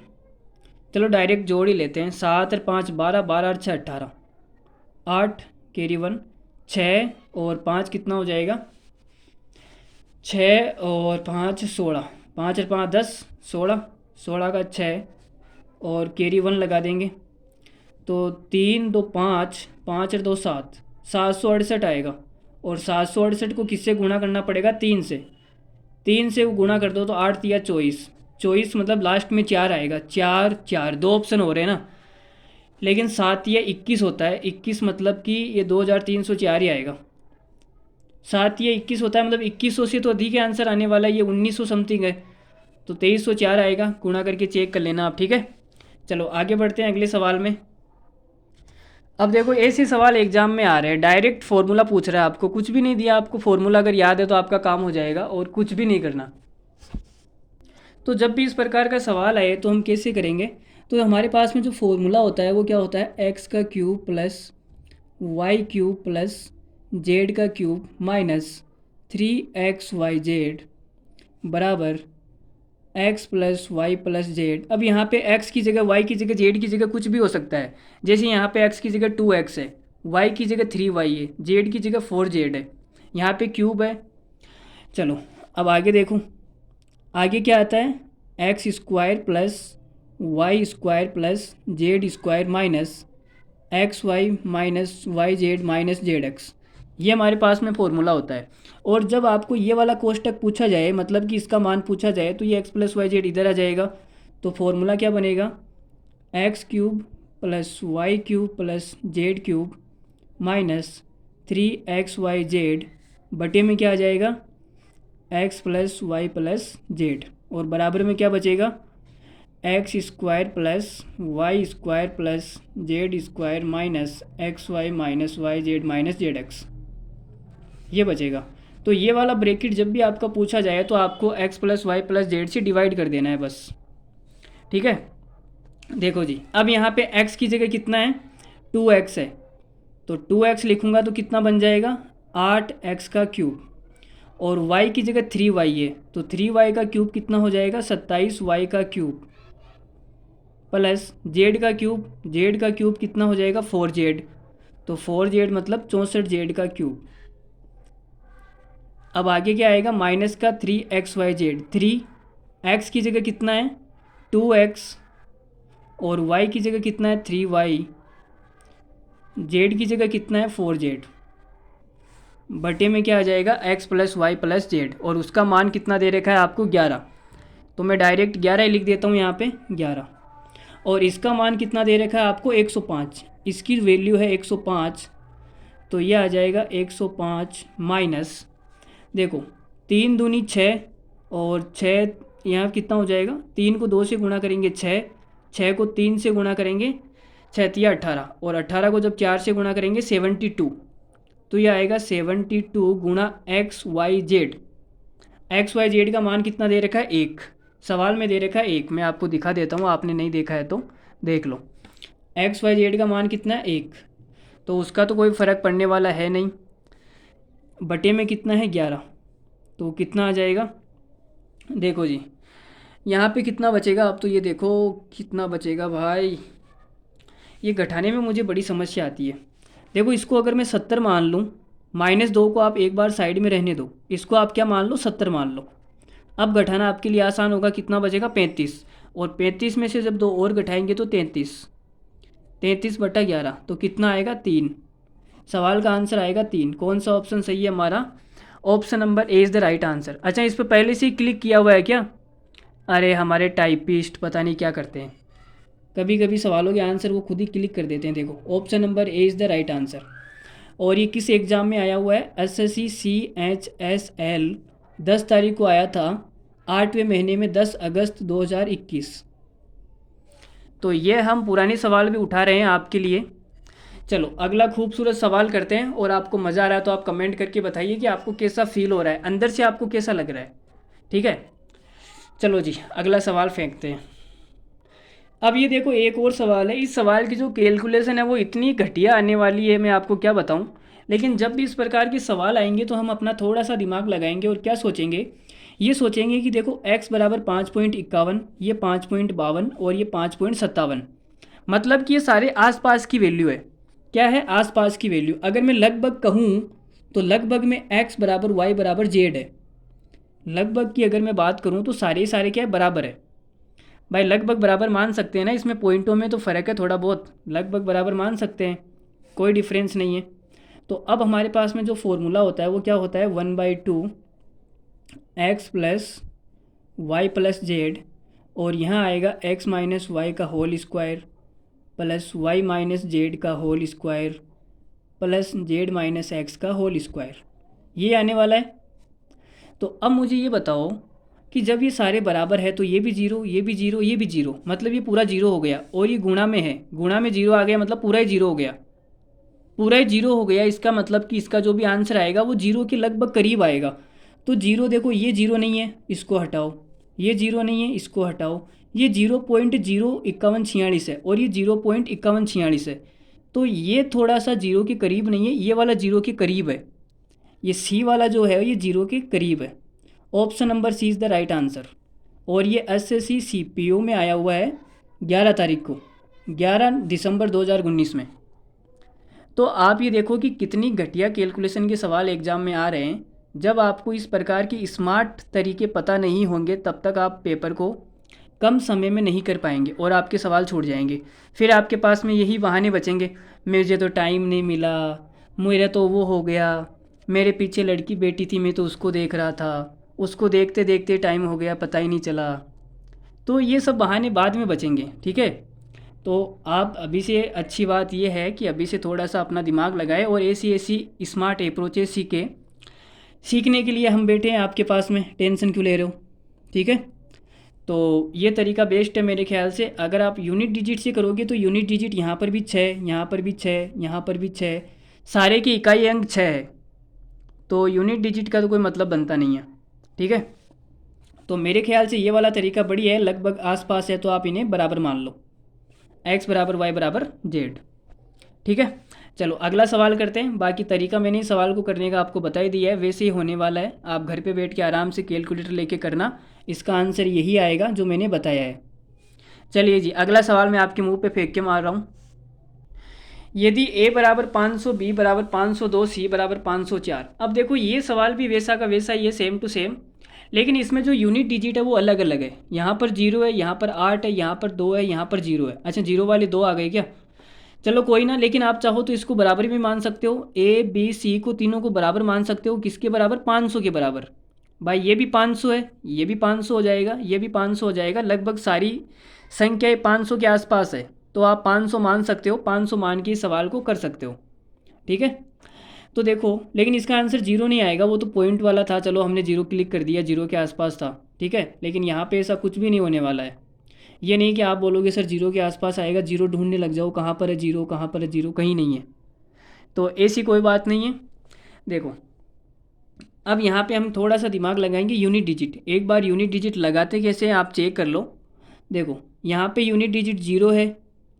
चलो डायरेक्ट जोड़ ही लेते हैं। 7 और 5 12, 12 और 6 18, 8 कैरी 1, 6 और 5 कितना हो जाएगा, 6 और 5 16, 5 और 5 10, 16, 16 का 6 और कैरी 1 लगा देंगे, तो 3 2 5, 5 और 2 7, 768 आएगा। और 768 को किससे गुणा करना पड़ेगा, 3 से। 3 से गुणा कर दो तो 8 या 24, 24 मतलब लास्ट में 4 आएगा, 4 4 दो ऑप्शन हो रहे हैं ना, लेकिन 7 या 21 होता है, 21 मतलब कि ये 2304 ही आएगा। 7 या 21 होता है मतलब 2100 से तो अधिक है आंसर आने वाला है, ये 1900 समथिंग है, तो 2304 आएगा। गुणा करके चेक कर लेना आप, ठीक है। चलो आगे बढ़ते हैं अगले सवाल में। अब देखो ऐसे सवाल एग्जाम में आ रहे हैं, डायरेक्ट फॉर्मूला पूछ रहा है आपको, कुछ भी नहीं दिया आपको, फॉर्मूला अगर याद है तो आपका काम हो जाएगा और कुछ भी नहीं करना। तो जब भी इस प्रकार का सवाल आए तो हम कैसे करेंगे, तो हमारे पास में जो फॉर्मूला होता है वो क्या होता है, एक्स का cube plus Y cube plus Z का क्यूब माइनस 3xyz बराबर x plus Y plus z. अब यहाँ पे x की जगह y की जगह z की जगह कुछ भी हो सकता है, जैसे यहाँ पे x की जगह 2x है, y की जगह 3y है, z की जगह 4z है, यहाँ पे क्यूब है। चलो अब आगे देखो, आगे क्या आता है, x square plus Y square plus Z square minus x y minus y z minus z x, ये हमारे पास में फॉर्मूला होता है। और जब आपको ये वाला कोष्टक पूछा जाए, मतलब कि इसका मान पूछा जाए, तो ये एक्स प्लस वाई जेड इधर आ जाएगा, तो फॉर्मूला क्या बनेगा, x cube plus Y cube plus z cube minus 3xyz बटे में क्या आ जाएगा, x plus Y plus Z, और बराबर में क्या बचेगा, x square plus Y square plus Z square minus x y minus y z minus z x, ये बचेगा। तो ये वाला ब्रैकेट जब भी आपका पूछा जाए तो आपको x plus Y plus z से डिवाइड कर देना है बस, ठीक है। देखो जी, अब यहाँ पे x की जगह कितना है, 2x है, तो 2x लिखूँगा तो कितना बन जाएगा, 8x का क्यूब, और y की जगह 3y है, तो 3y का क्यूब कितना हो जाएगा, 27y का क्यूब प्लस z का क्यूब, z का क्यूब कितना हो जाएगा, 4z, तो 4z मतलब 64z का क्यूब। अब आगे क्या आएगा, माइनस का 3xyz, 3x की जगह कितना है 2x, और y की जगह कितना है 3y, z की जगह कितना है 4z, बटे में क्या आ जाएगा, x plus Y plus Z, और उसका मान कितना दे रखा है आपको 11, तो मैं डायरेक्ट 11 ही लिख देता हूँ यहाँ पे 11, और इसका मान कितना दे रखा है आपको 105, इसकी वैल्यू है 105, तो ये आ जाएगा 105 माइनस, देखो 3 दूनी 6, और 6 यहाँ कितना हो जाएगा, 3 को 2 से गुणा करेंगे 6, 6 को 3 से गुणा करेंगे 6 या 18, और 18 को जब 4 से गुणा करेंगे 72, तो ये आएगा 72 गुणा x y z. X y z का मान कितना दे रखा है, 1, सवाल में दे रखा है 1, मैं आपको दिखा देता हूँ, आपने नहीं देखा है तो देख लो, एक्स वाई जेड का मान कितना है 1, तो उसका तो कोई फ़र्क पड़ने वाला है नहीं, बटे में कितना है 11, तो कितना आ जाएगा, देखो जी यहाँ पे कितना बचेगा, अब तो ये देखो कितना बचेगा भाई, ये घटाने में मुझे बड़ी समस्या आती है। देखो इसको अगर मैं 70 मान लूँ, -2 को आप एक बार साइड में रहने दो, इसको आप क्या मान लो 70 मान लो, अब घटाना आपके लिए आसान होगा, कितना बचेगा 35, और 35 में से जब 2 और घटाएंगे तो 33, 33 बटा 11, तो कितना आएगा 3, सवाल का आंसर आएगा 3। कौन सा ऑप्शन सही है हमारा, option number A is the right answer. अच्छा इस पर पहले से ही क्लिक किया हुआ है क्या, अरे हमारे टाइपिस्ट पता नहीं क्या करते हैं, कभी कभी सवालों के आंसर वो खुद ही क्लिक कर देते हैं। देखो option number A is the right answer, और ये किस एग्ज़ाम में आया हुआ है, SSC CHSL 10 तारीख को आया था, 8वें महीने में 10 अगस्त 2021। तो ये हम पुराने सवाल भी उठा रहे हैं आपके लिए। चलो अगला खूबसूरत सवाल करते हैं, और आपको मज़ा आ रहा है तो आप कमेंट करके बताइए कि आपको कैसा फील हो रहा है, अंदर से आपको कैसा लग रहा है, ठीक है। चलो जी अगला सवाल फेंकते हैं। अब ये देखो एक और सवाल है, इस सवाल की जो कैलकुलेशन है वो इतनी घटिया आने वाली है, मैं आपको क्या बताऊं, लेकिन जब भी इस प्रकार के सवाल आएंगे तो हम अपना थोड़ा सा दिमाग लगाएंगे और क्या सोचेंगे, ये सोचेंगे कि देखो x बराबर 5.51, ये 5.52 और ये 5.57, मतलब कि ये सारे आसपास की वैल्यू है, क्या है आसपास की वैल्यू। अगर मैं लगभग कहूँ तो लगभग में x बराबर y बराबर z है, लगभग की अगर मैं बात करूँ तो सारे क्या है बराबर है भाई, लगभग बराबर मान सकते हैं ना, इसमें पॉइंटों में तो फ़र्क है थोड़ा बहुत, लगभग बराबर मान सकते हैं, कोई डिफरेंस नहीं है। तो अब हमारे पास में जो फॉर्मूला होता है वो क्या होता है, 1/2 X plus Y plus Z, और यहाँ आएगा एक्स माइनस वाई का whole square plus Y minus Z का whole square plus Z minus X का होल स्क्वायर, ये आने वाला है। तो अब मुझे ये बताओ कि जब ये सारे बराबर है तो ये भी जीरो, ये भी जीरो, ये भी जीरो, मतलब ये पूरा जीरो हो गया, और ये गुणा में है, गुणा में जीरो आ गया, मतलब पूरा ही जीरो हो गया, पूरा ही जीरो हो गया। इसका मतलब कि इसका जो भी आंसर आएगा वो जीरो के लगभग करीब आएगा। तो जीरो देखो, ये जीरो नहीं है, इसको हटाओ, ये जीरो नहीं है, इसको हटाओ, ये 0.05146 है और ये 0.5146 है। तो ये थोड़ा सा जीरो के करीब नहीं है, ये वाला जीरो के करीब है, ये सी वाला जो है ये जीरो के करीब है। Option number C is the right answer. और ये एसएससी सीपीओ में आया हुआ है 11 तारीख को, 11 दिसंबर 2019 में। तो आप ये देखो कि कितनी घटिया कैलकुलेशन के सवाल एग्ज़ाम में आ रहे हैं। जब आपको इस प्रकार की स्मार्ट तरीके पता नहीं होंगे तब तक आप पेपर को कम समय में नहीं कर पाएंगे और आपके सवाल छूट जाएंगे। फिर आपके पास में यही बहाने बचेंगे, मुझे तो टाइम नहीं मिला, मेरा तो वो हो गया, मेरे पीछे लड़की बैठी थी मैं तो उसको देख रहा था, उसको देखते देखते टाइम हो गया पता ही नहीं चला। तो ये सब बहाने बाद में बचेंगे, ठीक है। तो आप अभी से, अच्छी बात यह है कि अभी से थोड़ा सा अपना दिमाग लगाए और ऐसी ऐसी स्मार्ट अप्रोचेस सीखे। सीखने के लिए हम बैठे हैं आपके पास में, टेंशन क्यों ले रहे हो, ठीक है। तो ये तरीका बेस्ट है मेरे ख्याल से। अगर आप यूनिट डिजिट से करोगे तो यूनिट डिजिट यहाँ पर भी 6, यहाँ पर भी 6, यहाँ पर भी 6, सारे की इकाई अंक 6 है, तो यूनिट डिजिट का तो कोई मतलब बनता नहीं है, ठीक है। तो मेरे ख्याल से ये वाला तरीका बढ़िया है, लगभग आसपास है, तो आप इन्हें बराबर मान लो, x बराबर y बराबर z, ठीक है। चलो अगला सवाल करते हैं। बाकी तरीका मैंने इस सवाल को करने का आपको बता ही दिया है, वैसे ही होने वाला है। आप घर पे बैठ के आराम से कैलकुलेटर लेके करना, इसका आंसर यही आएगा जो मैंने बताया है। चलिए जी, अगला सवाल मैं आपके मुंह पे फेंक के मार रहा हूँ। यदि a बराबर 500, b बराबर 502, c बराबर 504। अब देखो ये सवाल भी वैसा का वैसा ही है, सेम टू सेम, लेकिन इसमें जो यूनिट डिजिट है वो अलग अलग है। यहाँ पर 0 है, यहाँ पर 8 है, यहाँ पर 2 है, यहाँ पर 0 है। अच्छा, 0 वाले 2 आ गए क्या, चलो कोई ना, लेकिन आप चाहो तो इसको बराबर भी मान सकते हो, ए बी सी को तीनों को बराबर मान सकते हो। किसके बराबर, 500 के बराबर। भाई ये भी 500 है, ये भी 500 हो जाएगा, ये भी 500 हो जाएगा, लगभग सारी संख्याएं 500 के आसपास है, तो आप 500 मान सकते हो, 500 मान के इस सवाल को कर सकते हो, ठीक है। तो देखो, लेकिन इसका आंसर 0 नहीं आएगा, वो तो पॉइंट वाला था, चलो हमने 0 क्लिक कर दिया, 0 के आसपास था, ठीक है। लेकिन यहाँ पे ऐसा कुछ भी नहीं होने वाला है। ये नहीं कि आप बोलोगे सर 0 के आसपास आएगा, 0 ढूंढने लग जाओ, कहाँ पर है 0, कहाँ पर है 0, कहीं नहीं है। तो ऐसी कोई बात नहीं है। देखो अब यहाँ पे हम थोड़ा सा दिमाग लगाएंगे, यूनिट डिजिट। एक बार यूनिट डिजिट लगाते कैसे हैं आप चेक कर लो। देखो यहाँ पे यूनिट डिजिट 0 है,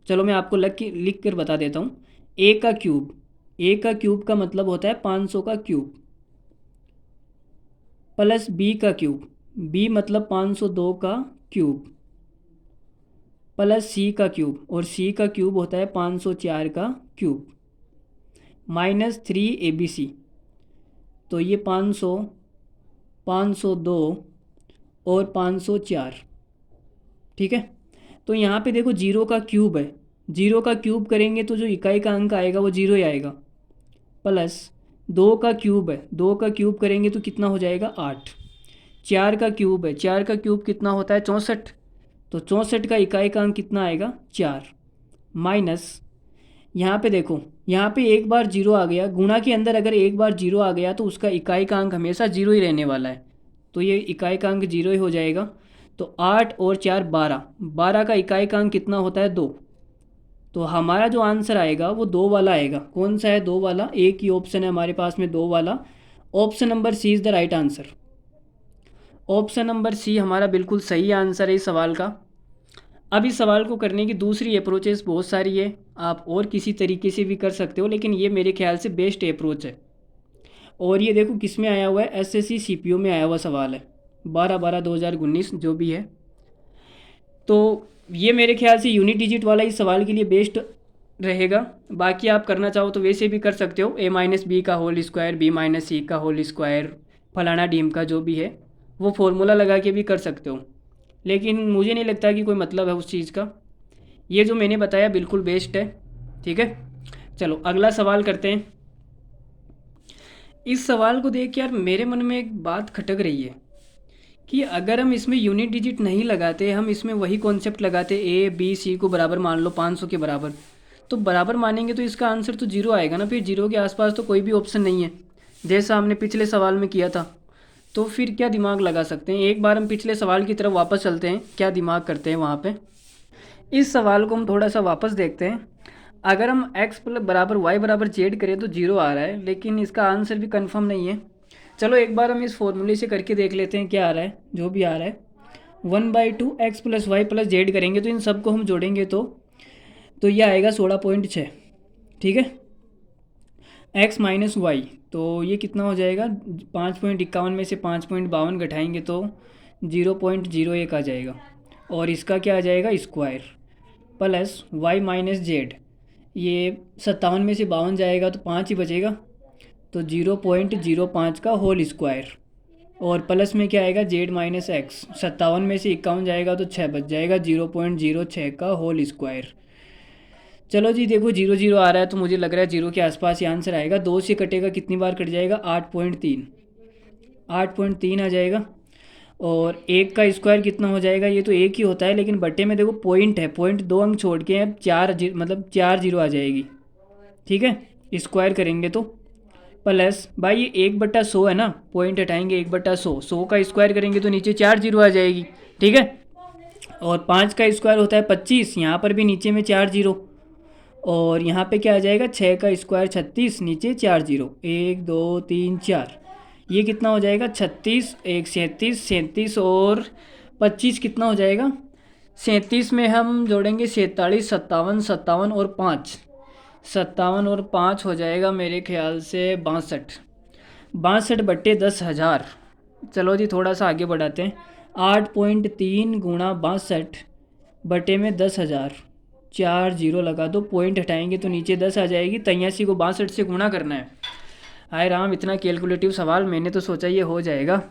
चलो मैं आपको लिख कर बता देता हूँ। ए का क्यूब, ए का क्यूब का मतलब होता है 500 का क्यूब, प्लस बी का क्यूब, बी मतलब 502 का क्यूब, प्लस सी का क्यूब, और सी का क्यूब होता है 504 का क्यूब, माइनस 3 ABC। तो ये 500, 502 और 504, ठीक है। तो यहाँ पे देखो 0 का क्यूब है, 0 का क्यूब करेंगे तो जो इकाई का अंक आएगा वो 0 ही आएगा, प्लस 2 का क्यूब है, 2 का क्यूब करेंगे तो कितना हो जाएगा 8, 4 का क्यूब है, 4 का क्यूब कितना होता है 64, तो 64 का इकाई का अंक कितना आएगा 4, माइनस यहाँ पे देखो, यहाँ पे एक बार 0 आ गया, गुणा के अंदर अगर एक बार 0 आ गया तो उसका इकाई का अंक हमेशा 0 ही रहने वाला है, तो ये इकाई का अंक 0 ही हो जाएगा। तो 8 और 4 12, 12 का इकाई का अंक कितना होता है 2, तो हमारा जो आंसर आएगा वो 2 वाला आएगा। कौन सा है 2 वाला, एक ही ऑप्शन है हमारे पास में 2 वाला, option number C is the right answer. Option number C हमारा बिल्कुल सही आंसर है इस सवाल का। अब इस सवाल को करने की दूसरी अप्रोचेस बहुत सारी है, आप और किसी तरीके से भी कर सकते हो, लेकिन ये मेरे ख्याल से बेस्ट अप्रोच है। और ये देखो किस में आया हुआ है, एसएससी सीपीओ में आया हुआ सवाल है, 12/12/2019 जो भी है। तो ये मेरे ख्याल से यूनिट डिजिट वाला इस सवाल के लिए बेस्ट रहेगा। बाकी आप करना चाहो तो वैसे भी कर सकते हो, a-b का होल स्क्वायर, b-c का होल स्क्वायर, फलाना डीम का जो भी है वो फॉर्मूला लगा के भी कर सकते हो, लेकिन मुझे नहीं लगता कि कोई मतलब है उस चीज़ का। ये जो मैंने बताया बिल्कुल बेस्ट है, ठीक है। चलो अगला सवाल करते हैं। इस सवाल को देख के यार मेरे मन में एक बात खटक रही है कि अगर हम इसमें यूनिट डिजिट नहीं लगाते, हम इसमें वही कॉन्सेप्ट लगाते ए बी सी को बराबर मान लो 500 के बराबर, तो बराबर मानेंगे तो इसका आंसर तो जीरो आएगा ना। फिर जीरो के आसपास तो कोई भी ऑप्शन नहीं है, जैसा हमने पिछले सवाल में किया था। तो फिर क्या दिमाग लगा सकते हैं? एक बार हम पिछले सवाल की तरफ वापस चलते हैं, क्या दिमाग करते हैं वहाँ पे। इस सवाल को हम थोड़ा सा वापस देखते हैं। अगर हम x प्लस बराबर वाई बराबर जेड करें तो जीरो आ रहा है, लेकिन इसका आंसर भी कंफर्म नहीं है। चलो एक बार हम इस फॉर्मूले से करके देख लेते हैं क्या आ रहा है। जो भी आ रहा है 1/2 x plus Y plus z करेंगे तो इन सबको हम जोड़ेंगे तो ये आएगा 16.6। ठीक है, x माइनस वाई, तो ये कितना हो जाएगा? 5.51 में से 5.52 घटाएंगे तो 0.01 आ जाएगा, और इसका क्या आ जाएगा? Square, plus y minus Z, ये 57 में से 52 जाएगा तो 5 ही बचेगा, तो 0.05 का होल स्क्वायर, और प्लस में क्या आएगा? जेड माइनस एक्स, 57 में से 51 जाएगा तो 6 बच जाएगा, 0.06 का होल स्क्वायर। चलो जी देखो, 0 0 आ रहा है तो मुझे लग रहा है 0 के आसपास ये आंसर आएगा। 2 से कटेगा कितनी बार कट जाएगा? 8.3 आ जाएगा। और एक का स्क्वायर कितना हो जाएगा? ये तो एक ही होता है, लेकिन बट्टे में देखो पॉइंट है, पॉइंट 2 अंक छोड़ के अब 4 मतलब 4 जीरो आ जाएगी। ठीक है, स्क्वायर करेंगे तो प्लस भाई ये 1/100 है ना, पॉइंट हटाएंगे 1/100, 100 का स्क्वायर करेंगे तो नीचे 4 जीरो आ जाएगी। ठीक है, और 5 का स्क्वायर होता है 25, यहाँ पर भी नीचे में 4 जीरो, और यहाँ पे क्या आ जाएगा? 6 का स्क्वायर 36, नीचे 4 जीरो, 1 2 3 4, ये कितना हो जाएगा? 36, 1 37, 37 और 25 कितना हो जाएगा? 37 में हम जोड़ेंगे 47, 57, 57 और 5, 57 और 5 हो जाएगा मेरे ख्याल से 62, 62/10,000। चलो जी थोड़ा सा आगे बढ़ाते हैं। 8.3 गुणा 62 बटे में 10,000, 4 जीरो लगा दो, पॉइंट हटाएंगे तो नीचे 10 आ जाएगी। 83 को 62 से गुणा करना है। हाय राम, इतना कैलकुलेटिव सवाल, मैंने तो सोचा ये हो जाएगा,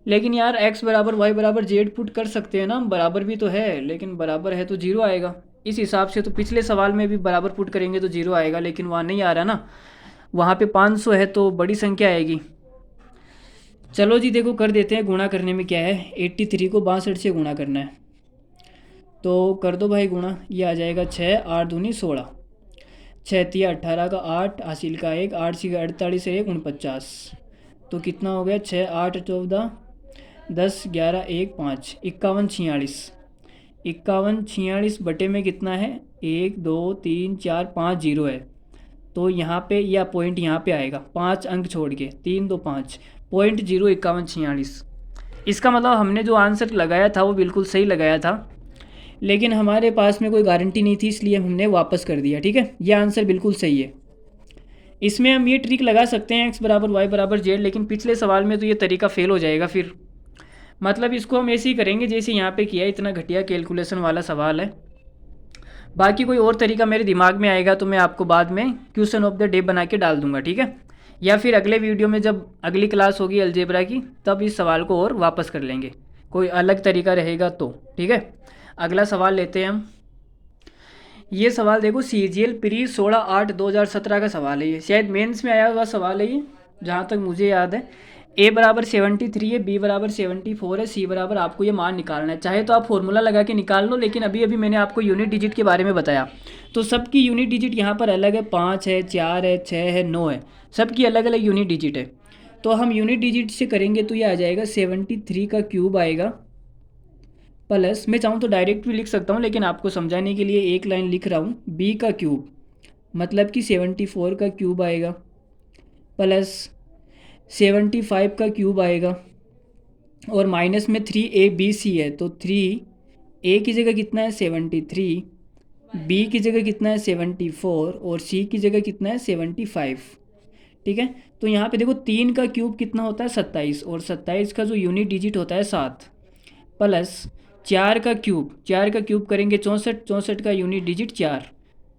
लेकिन यार x बराबर वाई बराबर जेड पुट कर सकते हैं ना, बराबर भी तो है, लेकिन बराबर है तो जीरो आएगा। इस हिसाब से तो पिछले सवाल में भी बराबर पुट करेंगे तो जीरो आएगा, लेकिन वहाँ नहीं आ रहा ना, वहाँ पे 500 है तो बड़ी संख्या आएगी। चलो जी देखो कर देते हैं, गुणा करने में क्या है? 83 को 62 से गुणा करना है, तो कर दो भाई गुणा। ये आ जाएगा 6 8 दूनी 16, 6 तिया 18 का 8, हासिल का 1, 8 सी 48 1 49, तो कितना हो गया? 6 8 14 10 11 1 5, 51 46, 51 46 बटे में कितना है? 1 2 3 4 5 जीरो है, तो यहाँ पे या पॉइंट यहाँ पे आएगा 5 अंक छोड़ के, 3 2 5, 0.05146। इसका मतलब हमने जो आंसर लगाया था वो बिल्कुल सही लगाया था, लेकिन हमारे पास में कोई गारंटी नहीं थी, इसलिए हमने वापस कर दिया। ठीक है, ये आंसर बिल्कुल सही है। इसमें हम ये ट्रिक लगा सकते हैं x बराबर वाई बराबर जेड, लेकिन पिछले सवाल में तो ये तरीका फेल हो जाएगा फिर। मतलब इसको हम ऐसे ही करेंगे जैसे यहाँ पे किया, इतना घटिया कैलकुलेशन वाला सवाल है। बाकी कोई और तरीका मेरे दिमाग में आएगा तो मैं आपको बाद में क्वेश्चन ऑफ द डे बना के डाल दूंगा। ठीक है, या फिर अगले वीडियो में जब अगली क्लास होगी अलजेब्रा की, तब इस सवाल को और वापस कर लेंगे, कोई अलग तरीका रहेगा तो। ठीक है, अगला सवाल लेते हैं हम। ये सवाल देखो, CGL प्री 16/8/2017 का सवाल है। ये शायद मेंस में आया हुआ सवाल है ये, जहाँ तक मुझे याद है। A बराबर 73 है, B बराबर 74 है, C बराबर आपको ये मान निकालना है। चाहे तो आप फॉर्मूला लगा के निकाल लो, लेकिन अभी अभी मैंने आपको यूनिट डिजिट के बारे में बताया, तो सबकी यूनिट डिजिट यहाँ पर अलग है। 5 है, 4 है, 6 है, 9 है, सबकी अलग अलग यूनिट डिजिट है। तो हम यूनिट डिजिट से करेंगे तो ये आ जाएगा 73 का क्यूब आएगा, प्लस मैं चाहूँ तो डायरेक्ट भी लिख सकता हूँ, लेकिन आपको समझाने के लिए एक लाइन लिख रहा हूँ, B का क्यूब मतलब कि 74 का क्यूब आएगा, प्लस 75 का क्यूब आएगा, और माइनस में 3ABC है, तो 3A की जगह कितना है? 73, B की जगह कितना है? 74, और C की जगह कितना है? 75। ठीक है, तो यहाँ पे देखो 3 का क्यूब कितना होता है? 27, और 27 का जो यूनिट डिजिट होता है 7, प्लस 4 का क्यूब करेंगे 64, 64 का यूनिट डिजिट 4,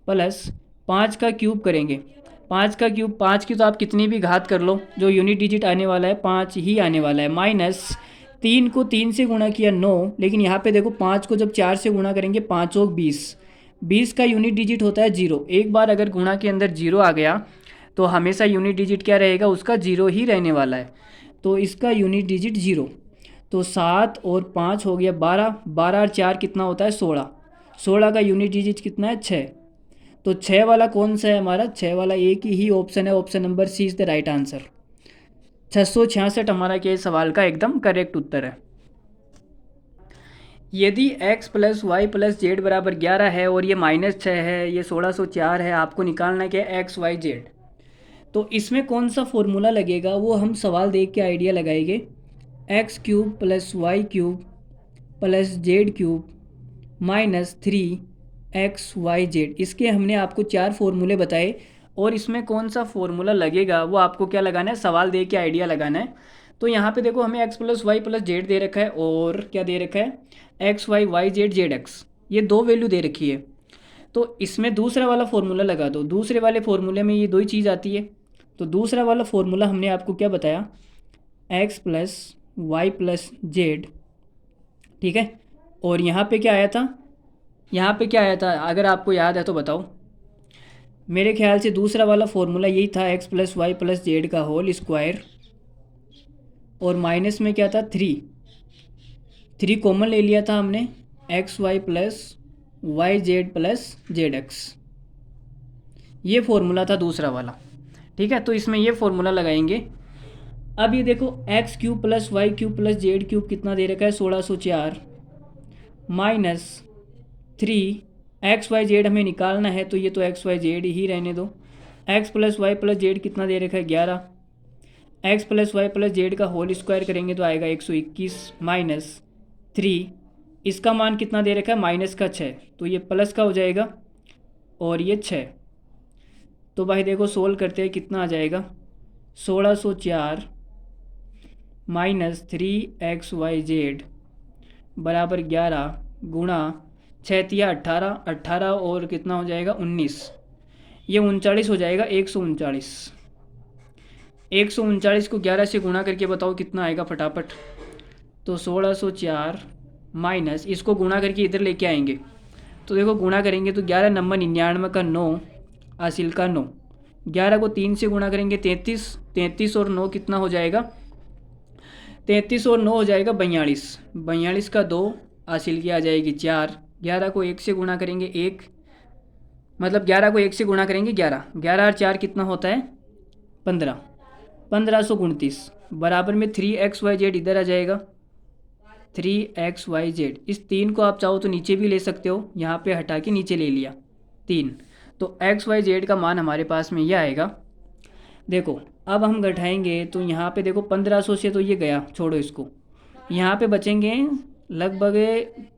प्लस 5 का क्यूब करेंगे, 5 का क्यूब 5 की तो आप कितनी भी घात कर लो, जो यूनिट डिजिट आने वाला है 5 ही आने वाला है, माइनस 3 को 3 से गुणा किया 9, लेकिन यहाँ पे देखो 5 को जब 4 से गुणा करेंगे 5 और 20, 20 का यूनिट डिजिट होता है 0। एक बार अगर गुणा के अंदर 0 आ गया तो हमेशा यूनिट डिजिट क्या रहेगा, उसका 0 ही रहने वाला है। तो इसका यूनिट डिजिट 0। तो 7 और 5 हो गया 12, 12 और 4 कितना होता है 16, 16 का यूनिट डिजिट कितना है 6। तो 6 वाला कौन सा है हमारा, 6 वाला एक ही ऑप्शन है, option number C is the right answer. 666 हमारा क्या सवाल का एकदम करेक्ट उत्तर है। यदि x plus Y plus z बराबर 11 है और ये -6 है, ये 1604 है, आपको निकालना क्या है एक्स वाई जेड। तो इसमें कौन सा फॉर्मूला लगेगा वो हम सवाल देख के आइडिया लगाएंगे। X cube plus Y cube plus z cube -3 XYZ, इसके हमने आपको 4 फॉर्मूले बताए और इसमें कौन सा फॉर्मूला लगेगा वो आपको क्या लगाना है, सवाल दे के आइडिया लगाना है। तो यहाँ पे देखो हमें x plus Y plus Z दे रखा है और क्या दे रखा है XY YZ ZX, ये 2 वैल्यू दे रखी है। तो इसमें दूसरा वाला फॉर्मूला लगा दो, दूसरे वाले फॉर्मूले में ये 2 ही चीज़ आती है। तो दूसरा वाला फॉर्मूला हमने आपको क्या बताया, x plus Y plus z, ठीक है। और यहाँ पे क्या आया था, यहाँ पे क्या आया था अगर आपको याद है तो बताओ। मेरे ख्याल से दूसरा वाला फॉर्मूला यही था, x plus Y plus Z का होल स्क्वायर, और माइनस में क्या था 3 कॉमन ले लिया था हमने, XY plus YZ plus ZX, ये फॉर्मूला था दूसरा वाला, ठीक है। तो इसमें ये फॉर्मूला लगाएंगे। अब ये देखो x cube plus Y cube plus z cube कितना दे रखा है 1604 -3 XYZ हमें निकालना है, तो ये तो XYZ ही रहने दो। x plus Y plus z कितना दे रखा है 11, x plus Y plus Z का होल स्क्वायर करेंगे तो आएगा 121 -3, इसका मान कितना दे रखा है माइनस का 6, तो ये प्लस का हो जाएगा और ये 6। तो भाई देखो सोल्व करते हैं कितना आ जाएगा, 1604 -3 XYZ बराबर 11 गुणा 6 18, 18 और कितना हो जाएगा 19, ये 39 हो जाएगा 139। 139 को 11 से गुणा करके बताओ कितना आएगा फटाफट। तो 1604 माइनस, इसको गुणा करके इधर लेके आएंगे, तो देखो गुणा करेंगे तो 11 नंबर 99 का 9 हासिल का 9, 11 को 3 से गुणा करेंगे 33, 33 और 9 कितना हो जाएगा, 33 और 9 हो जाएगा 42, 42 का 2 हासिल की आ जाएगी 4, 11 को 1 से गुणा करेंगे 1, मतलब 11 को 1 से गुणा करेंगे 11, 11 और 4 कितना होता है 15, 1529 बराबर में 3XYZ इधर आ जाएगा, 3XYZ। इस 3 को आप चाहो तो नीचे भी ले सकते हो, यहाँ पे हटा के नीचे ले लिया 3, तो XYZ का मान हमारे पास में ये आएगा। देखो अब हम घटाएंगे तो यहाँ पे देखो 1500 से तो ये गया, छोड़ो इसको, यहाँ पे बचेंगे लगभग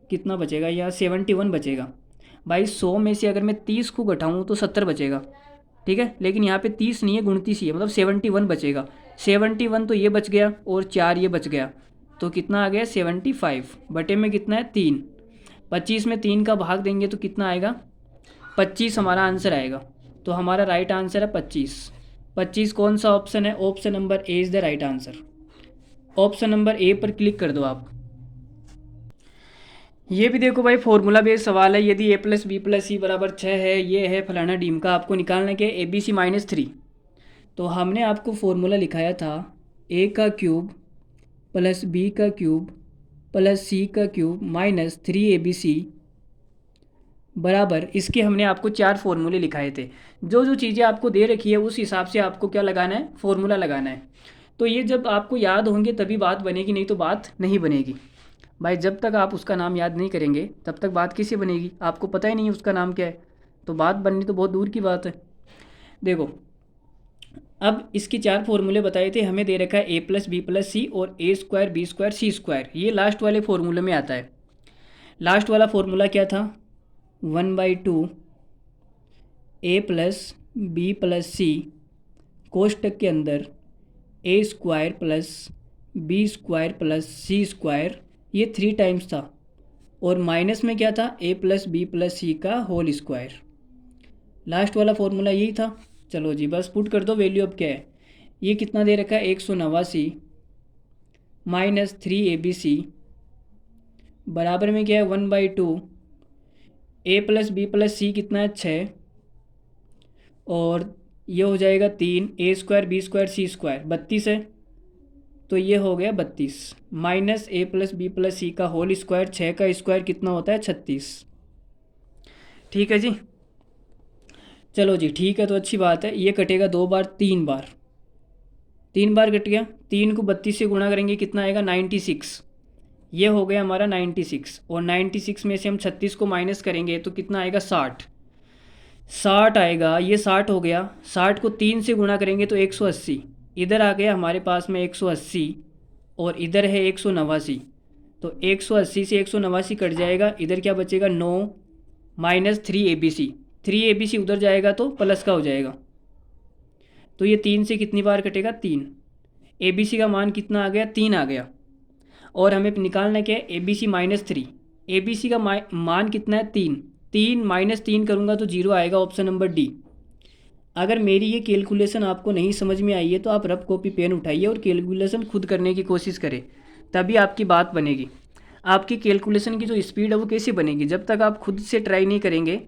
कितना बचेगा, यहाँ 71 बचेगा। भाई 100 में से अगर मैं 30 को घटाऊँ तो 70 बचेगा, ठीक है। लेकिन यहाँ पे 30 नहीं है 29 ही है, मतलब 71 बचेगा। 71 तो ये बच गया और 4 ये बच गया, तो कितना आ गया 75 बटे में कितना है 3, 25 में 3 का भाग देंगे तो कितना आएगा 25 हमारा आंसर आएगा। तो हमारा राइट आंसर है 25। 25 कौन सा ऑप्शन है, option number A is the right answer. Option number A पर क्लिक कर दो आप। ये भी देखो भाई फॉर्मूला बेस्ड सवाल है, यदि a प्लस बी प्लस सी बराबर 6 है, ये है फलाना डीम का, आपको निकालना क्या है ABC -3। तो हमने आपको फॉर्मूला लिखाया था a का क्यूब प्लस b का क्यूब प्लस c का क्यूब -3ABC बराबर, इसके हमने आपको 4 फॉर्मूले लिखाए थे। जो जो चीज़ें आपको दे रखी है उस हिसाब से आपको क्या लगाना है, फॉर्मूला लगाना है। तो ये जब आपको याद होंगे तभी बात बनेगी, नहीं तो बात नहीं बनेगी। भाई जब तक आप उसका नाम याद नहीं करेंगे तब तक बात कैसे बनेगी, आपको पता ही नहीं है उसका नाम क्या है, तो बात बननी तो बहुत दूर की बात है। देखो अब इसके 4 फॉर्मूले बताए थे, हमें दे रखा है a प्लस बी प्लस सी और a square B square C square, ये लास्ट वाले फॉर्मूले में आता है। लास्ट वाला फॉर्मूला क्या था 1/2 a plus B plus c कोष्टक के अंदर a square plus B square plus C square, ये 3 टाइम्स था, और माइनस में क्या था a प्लस बी प्लस सी का होल स्क्वायर। लास्ट वाला फॉर्मूला यही था। चलो जी बस पुट कर दो वैल्यू। अब क्या है, ये कितना दे रखा है 189 -3ABC बराबर में क्या है 1/2 a प्लस बी प्लस सी कितना है 6 और ये हो जाएगा 3 ए स्क्वायर बी स्क्वायर सी स्क्वायर 32 है, तो ये हो गया 32 माइनस ए प्लस बी प्लस सी का होल स्क्वायर, 6 का स्क्वायर कितना होता है 36। ठीक है जी, चलो जी ठीक है, तो अच्छी बात है। ये कटेगा 2 बार 3 बार, 3 बार कट गया। 3 को 32 से गुणा करेंगे कितना आएगा 96, ये हो गया हमारा 96। और 96 में से हम 36 को माइनस करेंगे तो कितना आएगा 60, 60 आएगा, ये 60 हो गया। 60 को 3 से गुणा करेंगे तो 180, इधर आ गया हमारे पास में 180 और इधर है 189, तो 180 से 189 कट जाएगा, इधर क्या बचेगा 9 माइनस 3 ABC उधर जाएगा तो प्लस का हो जाएगा, तो ये 3 से कितनी बार कटेगा 3। ABC का मान कितना आ गया 3 आ गया। और हमें निकालना क्या है ABC माइनस 3, ABC का मान कितना है 3, 3 माइनस 3 करूँगा तो 0 आएगा, ऑप्शन नंबर डी। अगर मेरी ये कैलकुलेशन आपको नहीं समझ में आई है तो आप रफ कॉपी पेन उठाइए और कैलकुलेशन खुद करने की कोशिश करें, तभी आपकी बात बनेगी। आपकी कैलकुलेशन की जो स्पीड है वो कैसे बनेगी, जब तक आप खुद से ट्राई नहीं करेंगे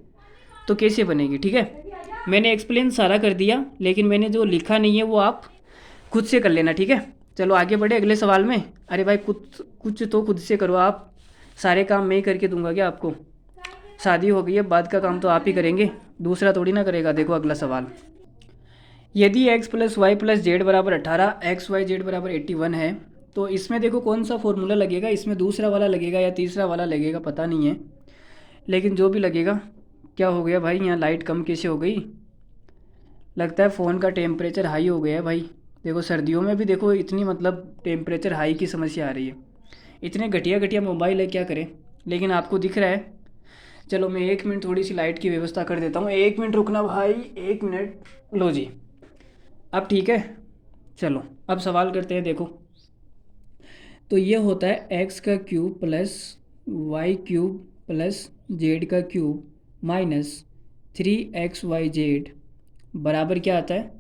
तो कैसे बनेगी। ठीक है, मैंने एक्सप्लेन सारा कर दिया, लेकिन मैंने जो लिखा नहीं है वो आप खुद से कर लेना। ठीक है, चलो आगे बढ़े अगले सवाल में। अरे भाई कुछ तो खुद से करो, आप सारे काम मैं ही करके दूंगा क्या आपको? शादी हो गई है, बाद का काम तो आप ही करेंगे, दूसरा थोड़ी ना करेगा। देखो अगला सवाल, यदि x plus Y plus z बराबर 18, एक्स वाई जेड बराबर 81 है, तो इसमें देखो कौन सा फॉर्मूला लगेगा, इसमें दूसरा वाला लगेगा या तीसरा वाला लगेगा पता नहीं है, लेकिन जो भी लगेगा। क्या हो गया भाई, यहाँ लाइट कम कैसे हो गई? लगता है फ़ोन का टेम्परेचर हाई हो गया है भाई। देखो सर्दियों में भी देखो इतनी मतलब टेम्परेचर हाई की समस्या आ रही है। इतने घटिया घटिया मोबाइल है, क्या करें। लेकिन आपको दिख रहा है। चलो मैं 1 मिनट थोड़ी सी लाइट की व्यवस्था कर देता हूँ। 1 मिनट रुकना भाई, 1 मिनट। लो जी, अब ठीक है। चलो अब सवाल करते हैं। देखो तो ये होता है एक्स का cube plus Y cube plus Z का क्यूब माइनस 3xyz बराबर क्या आता है,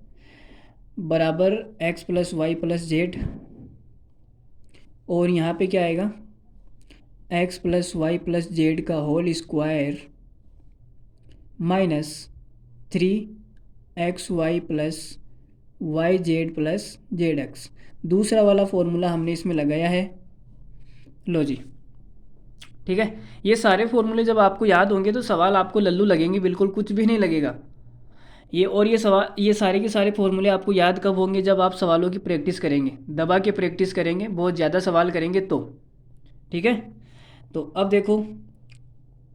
बराबर x plus Y plus Z. और यहाँ पे क्या आएगा x plus Y plus Z का whole square minus 3xy plus Y Z plus Z X. दूसरा वाला फॉर्मूला हमने इसमें लगाया है। लो जी ठीक है, ये सारे फॉर्मूले जब आपको याद होंगे तो सवाल आपको लल्लू लगेंगे, बिल्कुल कुछ भी नहीं लगेगा ये। और ये सवाल, ये सारे के सारे फॉर्मूले आपको याद कब होंगे, जब आप सवालों की प्रैक्टिस करेंगे, दबा के प्रैक्टिस करेंगे, बहुत ज़्यादा सवाल करेंगे तो। ठीक है, तो अब देखो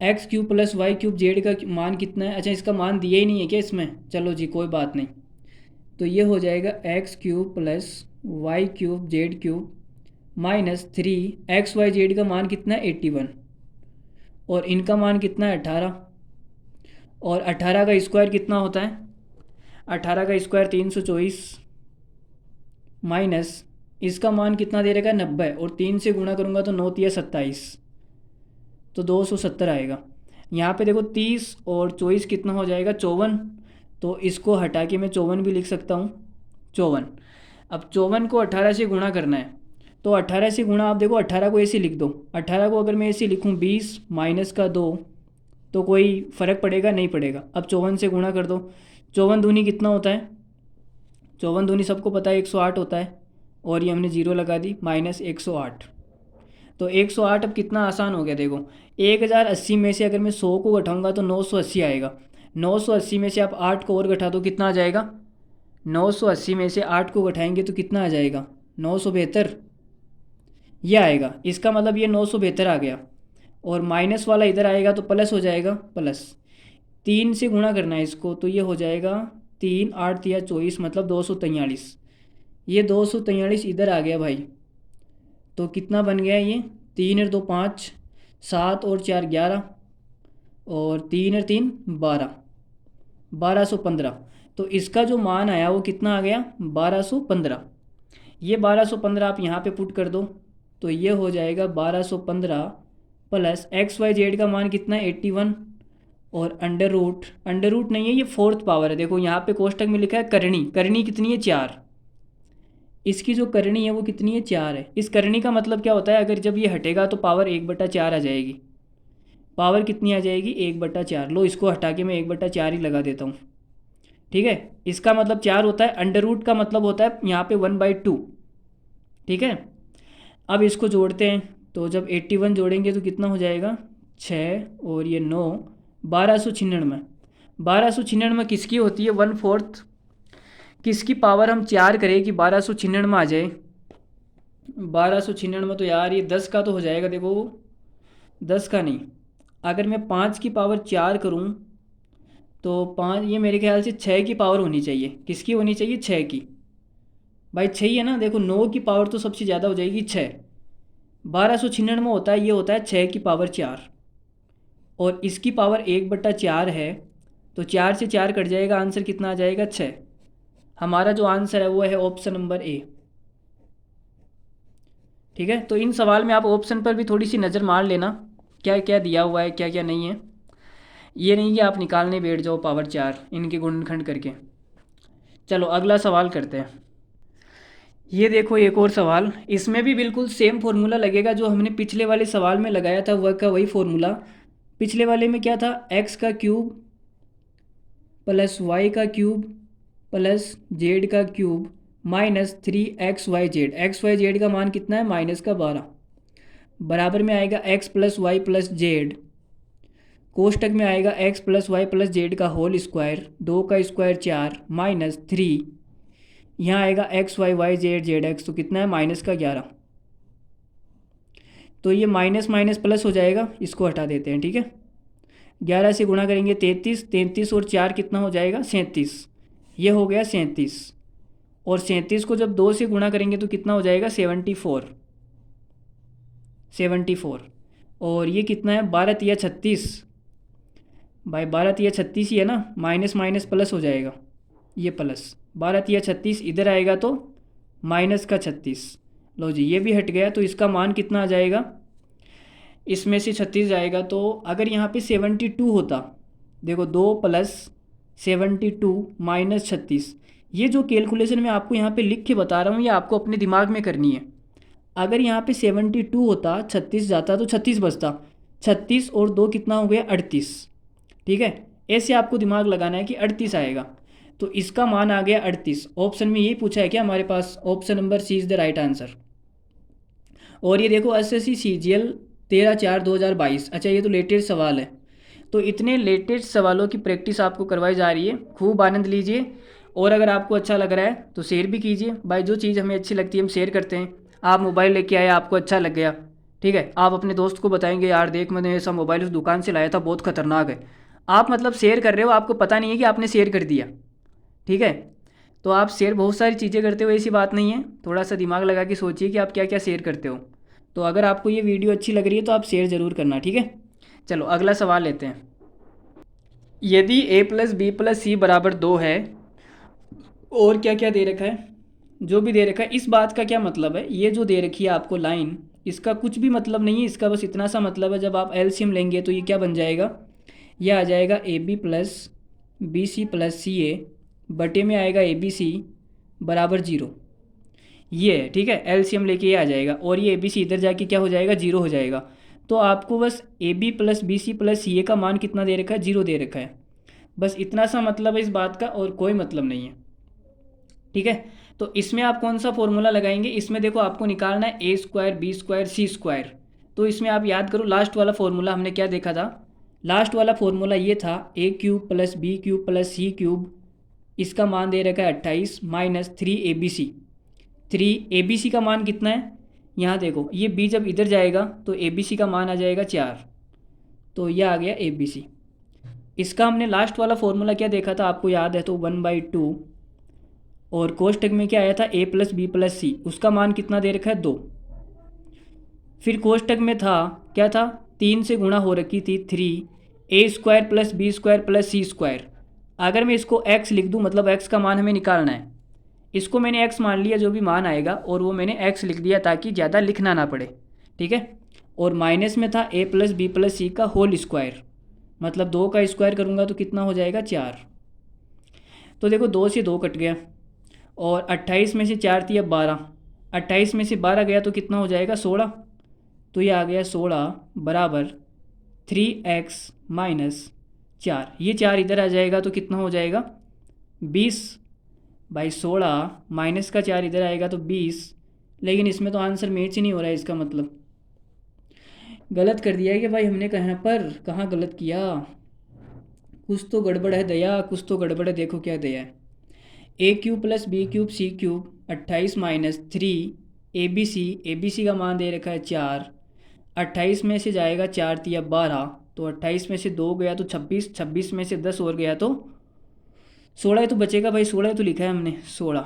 x cube plus Y cube z का मान कितना है। अच्छा इसका मान दिया ही नहीं है क्या इसमें, चलो जी कोई बात नहीं। तो ये हो जाएगा x cube plus Y cube Z cube minus 3xyz का मान कितना है 81, और इनका मान कितना है 18। और 18 का स्क्वायर कितना होता है, 18 का स्क्वायर 324 माइनस इसका मान कितना दे रखा है 90, और 3 से गुणा करूँगा तो 9 तिया 27, तो 270 आएगा। यहाँ पे देखो 30 और 24 कितना हो जाएगा 54, तो इसको हटा के मैं 54 भी लिख सकता हूँ, 54। अब 54 को 18 से गुणा करना है, तो 18 से गुणा, आप देखो 18 को ऐसे लिख दो। 18 को अगर मैं ऐसे लिखूँ 20 माइनस का 2, तो कोई फ़र्क पड़ेगा नहीं पड़ेगा। अब 54 से गुणा कर दो, 54 दूनी कितना होता है, 54 दूनी सबको पता है 108 होता है, और ये हमने 0 लगा दी माइनस 108। तो 108 अब कितना आसान हो गया। देखो 1080 में से अगर मैं 100 को घटाऊँगा तो 980 आएगा। 980 में से आप 8 को और घटा दो, कितना आ जाएगा 980 में से 8 को घटाएंगे तो कितना आ जाएगा 972, ये आएगा। इसका मतलब ये 972 आ गया, और माइनस वाला इधर आएगा तो प्लस हो जाएगा, प्लस 3 से गुणा करना है इसको, तो ये हो जाएगा 3 8 या 24 मतलब 243। ये 243 इधर आ गया भाई, तो कितना बन गया ये 3 और 2 5, 7 और 4 11, और 3 और 3 12, 1215। तो इसका जो मान आया वो कितना आ गया 1215। ये 1215 आप यहाँ पे पुट कर दो, तो ये हो जाएगा 1215 प्लस xyz का मान कितना है 81, और अंडर रूट नहीं है, ये 4th पावर है। देखो यहाँ पे कोष्टक में लिखा है करनी, करनी कितनी है 4, इसकी जो करनी है वो कितनी है 4 है। इस करनी का मतलब क्या होता है, अगर जब ये हटेगा तो पावर 1/4 आ जाएगी। पावर कितनी आ जाएगी 1/4। लो इसको हटा के मैं 1/4 ही लगा देता हूँ। ठीक है, इसका मतलब 4 होता है, अंडर रूट का मतलब होता है यहाँ पे 1/2। ठीक है, अब इसको जोड़ते हैं, तो जब 81 जोड़ेंगे तो कितना हो जाएगा, 6 और ये 9, 1296। 1296 किसकी होती है, 1/4। किसकी पावर हम 4 करें कि 1296 आ जाए। 1296 तो यार ये 10 का तो हो जाएगा, देखो 10 का नहीं, अगर मैं 5 की पावर 4 करूँ तो 5, ये मेरे ख्याल से 6 की पावर होनी चाहिए। किसकी होनी चाहिए, 6 की। भाई 6 ही है ना, देखो 9 की पावर तो सबसे ज़्यादा हो जाएगी 6। 1296 होता है, ये होता है 6 की पावर 4, और इसकी पावर 1/4 है, तो 4 से 4 कट जाएगा, आंसर कितना आ जाएगा, 6। हमारा जो आंसर है वो है ऑप्शन नंबर ए। ठीक है, तो इन सवाल में आप ऑप्शन पर भी थोड़ी सी नज़र मार लेना, क्या क्या दिया हुआ है, क्या क्या नहीं है। ये नहीं कि आप निकालने बैठ जाओ पावर 4 इनके गुणनखंड करके। चलो अगला सवाल करते हैं। ये देखो एक और सवाल, इसमें भी बिल्कुल सेम फॉर्मूला लगेगा जो हमने पिछले वाले सवाल में लगाया था, वह का वही फॉर्मूला। पिछले वाले में क्या था, एक्स का क्यूब प्लस वाई का क्यूब प्लस जेड का क्यूब माइनस 3XYZ। XYZ का मान कितना है, -12, बराबर में आएगा x plus Y plus Z, कोष्टक में आएगा x plus Y plus Z का होल स्क्वायर, 2 का स्क्वायर 4 माइनस 3, यहाँ आएगा XYYZ तो कितना है, -11। तो ये माइनस माइनस प्लस हो जाएगा, इसको हटा देते हैं। ठीक है, 11 से गुणा करेंगे 33, 33 और 4 कितना हो जाएगा, 37। ये हो गया 37, और 37 को जब 2 से गुणा करेंगे तो कितना हो जाएगा, 74। 74, और ये कितना है, 12 तिया 36। भाई 12 तिया 36 ही है ना, माइनस माइनस प्लस हो जाएगा, ये प्लस 12 तिया 36 इधर आएगा तो माइनस का 36। लो जी, ये भी हट गया, तो इसका मान कितना आ जाएगा, इसमें से 36 जाएगा, तो अगर यहाँ पे 72 होता, देखो 2 प्लस 72 माइनस 36, ये जो कैलकुलेशन मैं आपको यहाँ पे लिख के बता रहा हूँ, ये आपको अपने दिमाग में करनी है। अगर यहाँ पे 72 होता, 36 जाता तो 36 बचता, 36 और 2 कितना हो गया, 38। ठीक है, ऐसे आपको दिमाग लगाना है कि 38 आएगा, तो इसका मान आ गया 38। ऑप्शन में यही पूछा है क्या हमारे पास, option number C is the right answer. और ये देखो SSC CGL 13/4/2022। अच्छा, ये तो लेटेस्ट सवाल है, तो इतने लेटेस्ट सवालों की प्रैक्टिस आपको करवाई जा रही है, खूब आनंद लीजिए। और अगर आपको अच्छा लग रहा है तो शेयर भी कीजिए। भाई जो चीज़ हमें अच्छी लगती है हम शेयर करते हैं। आप मोबाइल लेके आए, आपको अच्छा लग गया, ठीक है, आप अपने दोस्त को बताएंगे, यार देख मैंने ऐसा मोबाइल उस दुकान से लाया था, बहुत ख़तरनाक है। आप मतलब शेयर कर रहे हो, आपको पता नहीं है कि आपने शेयर कर दिया। ठीक है, तो आप शेयर बहुत सारी चीज़ें करते हो, ऐसी बात नहीं है, थोड़ा सा दिमाग लगा के सोचिए कि आप क्या क्या शेयर करते हो। तो अगर आपको ये वीडियो अच्छी लग रही है तो आप शेयर ज़रूर करना। ठीक है, चलो अगला सवाल लेते हैं। यदि a प्लस बी प्लस सी बराबर 2 है, और क्या क्या दे रखा है, जो भी दे रखा है, इस बात का क्या मतलब है, ये जो दे रखी है आपको लाइन, इसका कुछ भी मतलब नहीं है, इसका बस इतना सा मतलब है, जब आप एलसीएम लेंगे तो ये क्या बन जाएगा, ये आ जाएगा AB plus BC plus CA बटे में आएगा ABC बराबर 0। ये है, ठीक है, एलसीएम लेके ये आ जाएगा, और ये ABC इधर जाके क्या हो जाएगा, 0 हो जाएगा। तो आपको बस AB plus BC plus CA का मान कितना दे रखा है, 0 दे रखा है, बस इतना सा मतलब है इस बात का, और कोई मतलब नहीं है। ठीक है, तो इसमें आप कौन सा फॉर्मूला लगाएंगे, इसमें देखो आपको निकालना है A² B² C²। तो इसमें आप याद करो लास्ट वाला फॉर्मूला हमने क्या देखा था, लास्ट वाला फॉर्मूला ये था A³ plus B³ plus C³, इसका मान दे रखा है 28 माइनस 3ABC। 3ABC का मान कितना है, यहाँ देखो ये B जब इधर जाएगा तो ABC का मान आ जाएगा 4, तो यह आ गया ABC। इसका हमने लास्ट वाला फॉर्मूला क्या देखा था आपको याद है, तो 1/2, और कोष्टक में क्या आया था, A प्लस बी प्लस सी, उसका मान कितना दे रखा है, 2। फिर कोष्टक में था क्या था, 3 से गुणा हो रखी थी 3A² plus B² plus C²। अगर मैं इसको x लिख दूँ, मतलब x का मान हमें निकालना है, इसको मैंने x मान लिया, जो भी मान आएगा, और वो मैंने x लिख दिया ताकि ज़्यादा लिखना ना पड़े। ठीक है, और माइनस में था A प्लस बी प्लस सी का होल स्क्वायर, मतलब 2 का स्क्वायर करूँगा तो कितना हो जाएगा, 4। तो देखो 2 से 2 कट गया, और 28 में से 4 थी, अब 12, 28 में से 12 गया तो कितना हो जाएगा, 16। तो ये आ गया 16 बराबर 3x माइनस 4, ये 4 इधर आ जाएगा तो कितना हो जाएगा, 20/16 माइनस का 4 इधर आएगा तो 20। लेकिन इसमें तो आंसर मैच ही नहीं हो रहा है, इसका मतलब गलत कर दिया है कि भाई हमने। कहाँ पर, कहाँ गलत किया? कुछ तो गड़बड़ है दया, कुछ तो गड़बड़ है। देखो क्या दिया है, a³ + b³ c³ 28 minus 3 abc का मान दे रखा है 4। 28 में से जाएगा 4 तिया 12, तो 28 में से 2 गया तो 26, 26 में से 10 और गया तो 16 ही तो बचेगा भाई। 16 ही तो लिखा है हमने, 16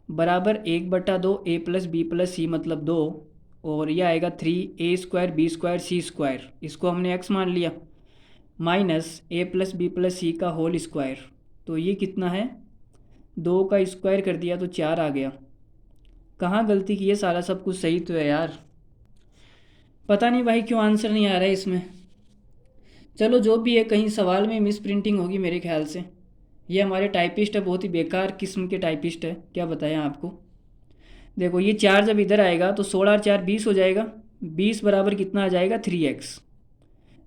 बराबर 1/2 a+b+c मतलब 2। और यह आएगा 3a² b² c², इसको हमने x मान लिया, माइनस a+b+c का होल स्क्वायर। तो ये कितना है, 2 का स्क्वायर कर दिया तो 4 आ गया। कहाँ गलती की है, सारा सब कुछ सही तो है यार। पता नहीं भाई क्यों आंसर नहीं आ रहा है इसमें। चलो जो भी है, कहीं सवाल में मिस प्रिंटिंग होगी मेरे ख्याल से। ये हमारे टाइपिस्ट है, बहुत ही बेकार किस्म के टाइपिस्ट है, क्या बताएं आपको। देखो ये 4 जब इधर आएगा तो 16 और 4 20 हो जाएगा। 20 बराबर कितना आ जाएगा, 3x।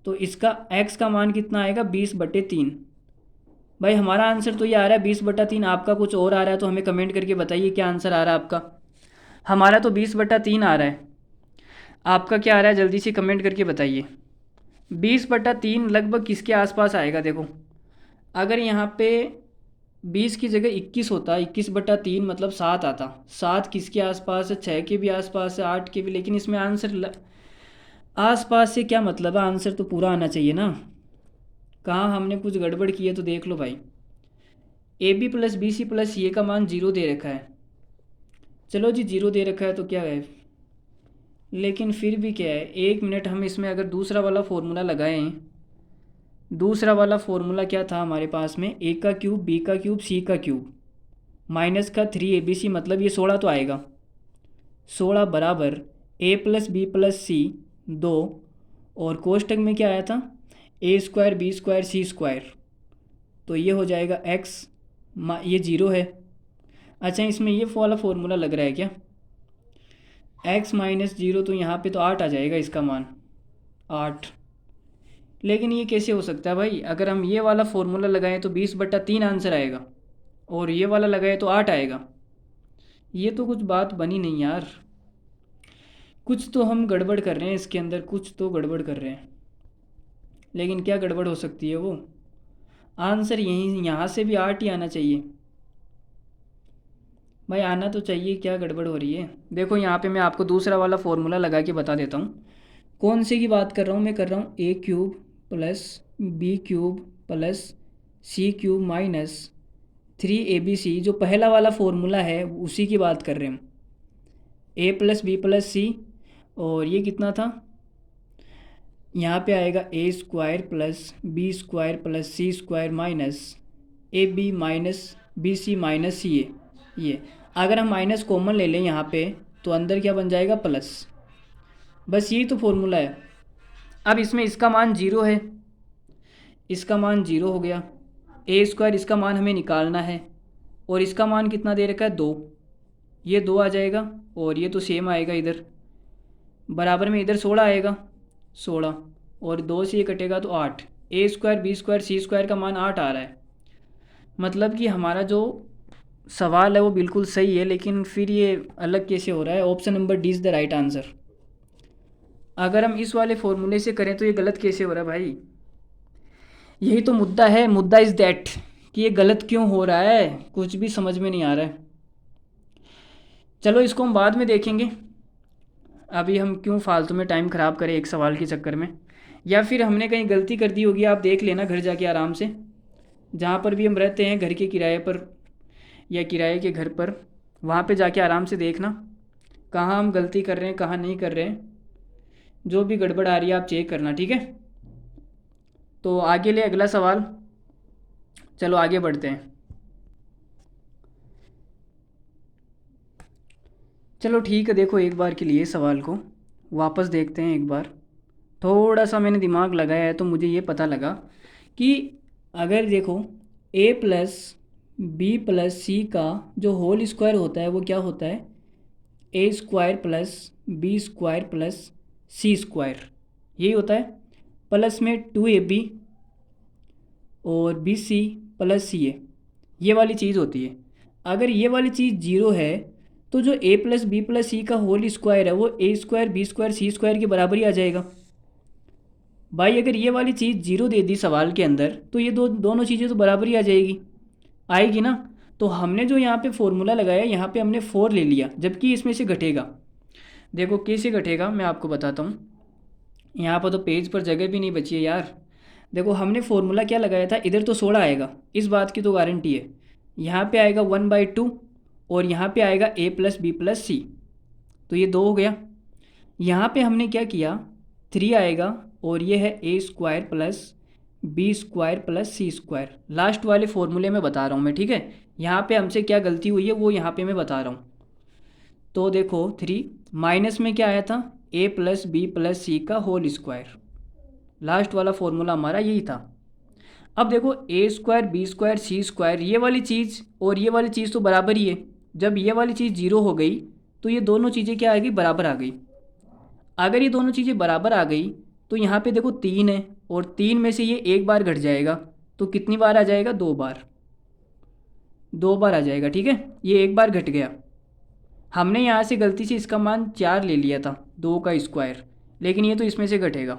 तो इसका x का मान कितना आएगा, 20/3। भाई हमारा आंसर तो ये आ रहा है 20/3, आपका कुछ और आ रहा है तो हमें कमेंट करके बताइए क्या आंसर आ रहा है आपका। हमारा तो 20/3 आ रहा है, आपका क्या आ रहा है जल्दी से कमेंट करके बताइए। 20/3 लगभग किसके आसपास आएगा, देखो अगर यहाँ पे 20 की जगह 21 होता, 21/3 मतलब 7 आता। 7 किसके आसपास है, 6 के भी आसपास है, 8 के भी। लेकिन इसमें आंसर आसपास से क्या मतलब है, आंसर तो पूरा आना चाहिए ना। कहाँ हमने कुछ गड़बड़ की है तो देख लो भाई। ab+bc+ca का मान 0 दे रखा है। चलो जी 0 दे रखा है तो क्या है, लेकिन फिर भी क्या है, 1 मिनट हम इसमें अगर दूसरा वाला फॉर्मूला लगाएं। दूसरा वाला फॉर्मूला क्या था हमारे पास में, a³ b³ c³ माइनस का 3abc मतलब ये 16 तो आएगा। 16 बराबर a+b+c 2, और कोष्टक में क्या आया था, a² b² c²। तो ये हो जाएगा x, ये 0 है। अच्छा इसमें ये वाला फॉर्मूला लग रहा है क्या, x माइनस 0, तो यहाँ पे तो 8 आ जाएगा इसका मान, 8। लेकिन ये कैसे हो सकता है भाई, अगर हम ये वाला फॉर्मूला लगाएं तो 20/3 आंसर आएगा, और ये वाला लगाए तो 8 आएगा। ये तो कुछ बात बनी नहीं यार, कुछ तो हम गड़बड़ कर रहे हैं इसके अंदर, कुछ तो गड़बड़ कर रहे हैं। लेकिन क्या गड़बड़ हो सकती है वो, आंसर यहीं यहाँ से भी 8 ही आना चाहिए भाई, आना तो चाहिए। क्या गड़बड़ हो रही है, देखो यहाँ पे मैं आपको दूसरा वाला फॉर्मूला लगा के बता देता हूँ। कौन से की बात कर रहा हूँ, मैं कर रहा हूँ a³ + b³ + c³ minus 3abc, जो पहला वाला फॉर्मूला है उसी की बात कर रहे हैं हम। a+b+c, और ये कितना था, यहाँ पे आएगा a² + b² + c² minus ab minus bc minus ये अगर हम माइनस कॉमन ले लें यहाँ पे तो अंदर क्या बन जाएगा, प्लस। बस यही तो फॉर्मूला है। अब इसमें इसका मान 0 है, इसका मान 0 हो गया। a² इसका मान हमें निकालना है, और इसका मान कितना दे रखा है, 2। ये 2 आ जाएगा, और ये तो सेम आएगा इधर, बराबर में इधर 16 आएगा, 16 और 2 से ये कटेगा तो 8। a² b² c² का मान 8 आ रहा है। मतलब कि हमारा जो सवाल है वो बिल्कुल सही है, लेकिन फिर ये अलग कैसे हो रहा है। Option number D is the right answer. अगर हम इस वाले फॉर्मूले से करें तो ये गलत कैसे हो रहा है भाई, यही तो मुद्दा है। मुद्दा इज़ दैट कि ये गलत क्यों हो रहा है, कुछ भी समझ में नहीं आ रहा है। चलो इसको हम बाद में देखेंगे, अभी हम क्यों फालतू में टाइम ख़राब करें एक सवाल के चक्कर में। या फिर हमने कहीं गलती कर दी होगी, आप देख लेना घर जाके आराम से, जहाँ पर भी हम रहते हैं घर के किराए पर या किराए के घर पर, वहाँ पे जाके आराम से देखना कहाँ हम गलती कर रहे हैं कहाँ नहीं कर रहे हैं। जो भी गड़बड़ आ रही है आप चेक करना, ठीक है। तो आगे ले अगला सवाल, चलो आगे बढ़ते हैं। चलो ठीक है, देखो एक बार के लिए सवाल को वापस देखते हैं एक बार। थोड़ा सा मैंने दिमाग लगाया है तो मुझे ये पता लगा कि अगर देखो a+b+c का जो होल स्क्वायर होता है वो क्या होता है, a² + b² + c², यही होता है। प्लस में 2ab और bc + ca, ये वाली चीज़ होती है। अगर ये वाली चीज़ जीरो है तो जो ए प्लस बी प्लस सी का होल स्क्वायर है वो ए स्क्वायर बी स्क्वायर सी स्क्वायर के बराबर ही आ जाएगा। भाई अगर ये वाली चीज़ जीरो दे दी सवाल के अंदर तो ये दोनों चीज़ें तो बराबर ही आ जाएगी, आएगी ना। तो हमने जो यहाँ पे फॉर्मूला लगाया, यहाँ पे हमने 4 ले लिया, जबकि इसमें से घटेगा। देखो कैसे घटेगा मैं आपको बताता हूँ। यहाँ पर तो पेज पर जगह भी नहीं बची है यार। देखो हमने फॉर्मूला क्या लगाया था, इधर तो 16 आएगा, इस बात की तो गारंटी है। यहाँ पे आएगा 1/2 और यहाँ पे आएगा ए प्लस बी प्लस सी, तो ये 2 हो गया। यहाँ पे हमने क्या किया, 3 आएगा और ये है A square plus B square plus C square. Last वाले फॉर्मूले में बता रहा हूँ मैं, ठीक है। यहाँ पे हमसे क्या गलती हुई है वो यहाँ पे मैं बता रहा हूँ। तो देखो 3 माइनस में क्या आया था, ए प्लस बी प्लस सी का होल स्क्वायर। लास्ट वाला फॉर्मूला हमारा यही था। अब देखो ए स्क्वायर बी स्क्वायर सी स्क्वायर, ये वाली चीज़ और ये वाली चीज़ तो बराबर ही है। जब ये वाली चीज़ जीरो हो गई तो ये दोनों चीज़ें क्या आ गई, बराबर आ गई। अगर ये दोनों चीज़ें बराबर आ गई तो यहाँ पे देखो 3 है और 3 में से ये एक बार घट जाएगा, तो कितनी बार आ जाएगा, 2 बार। 2 बार आ जाएगा, ठीक है। ये एक बार घट गया। हमने यहाँ से गलती से इसका मान 4 ले लिया था, 2 का स्क्वायर, लेकिन ये तो इसमें से घटेगा,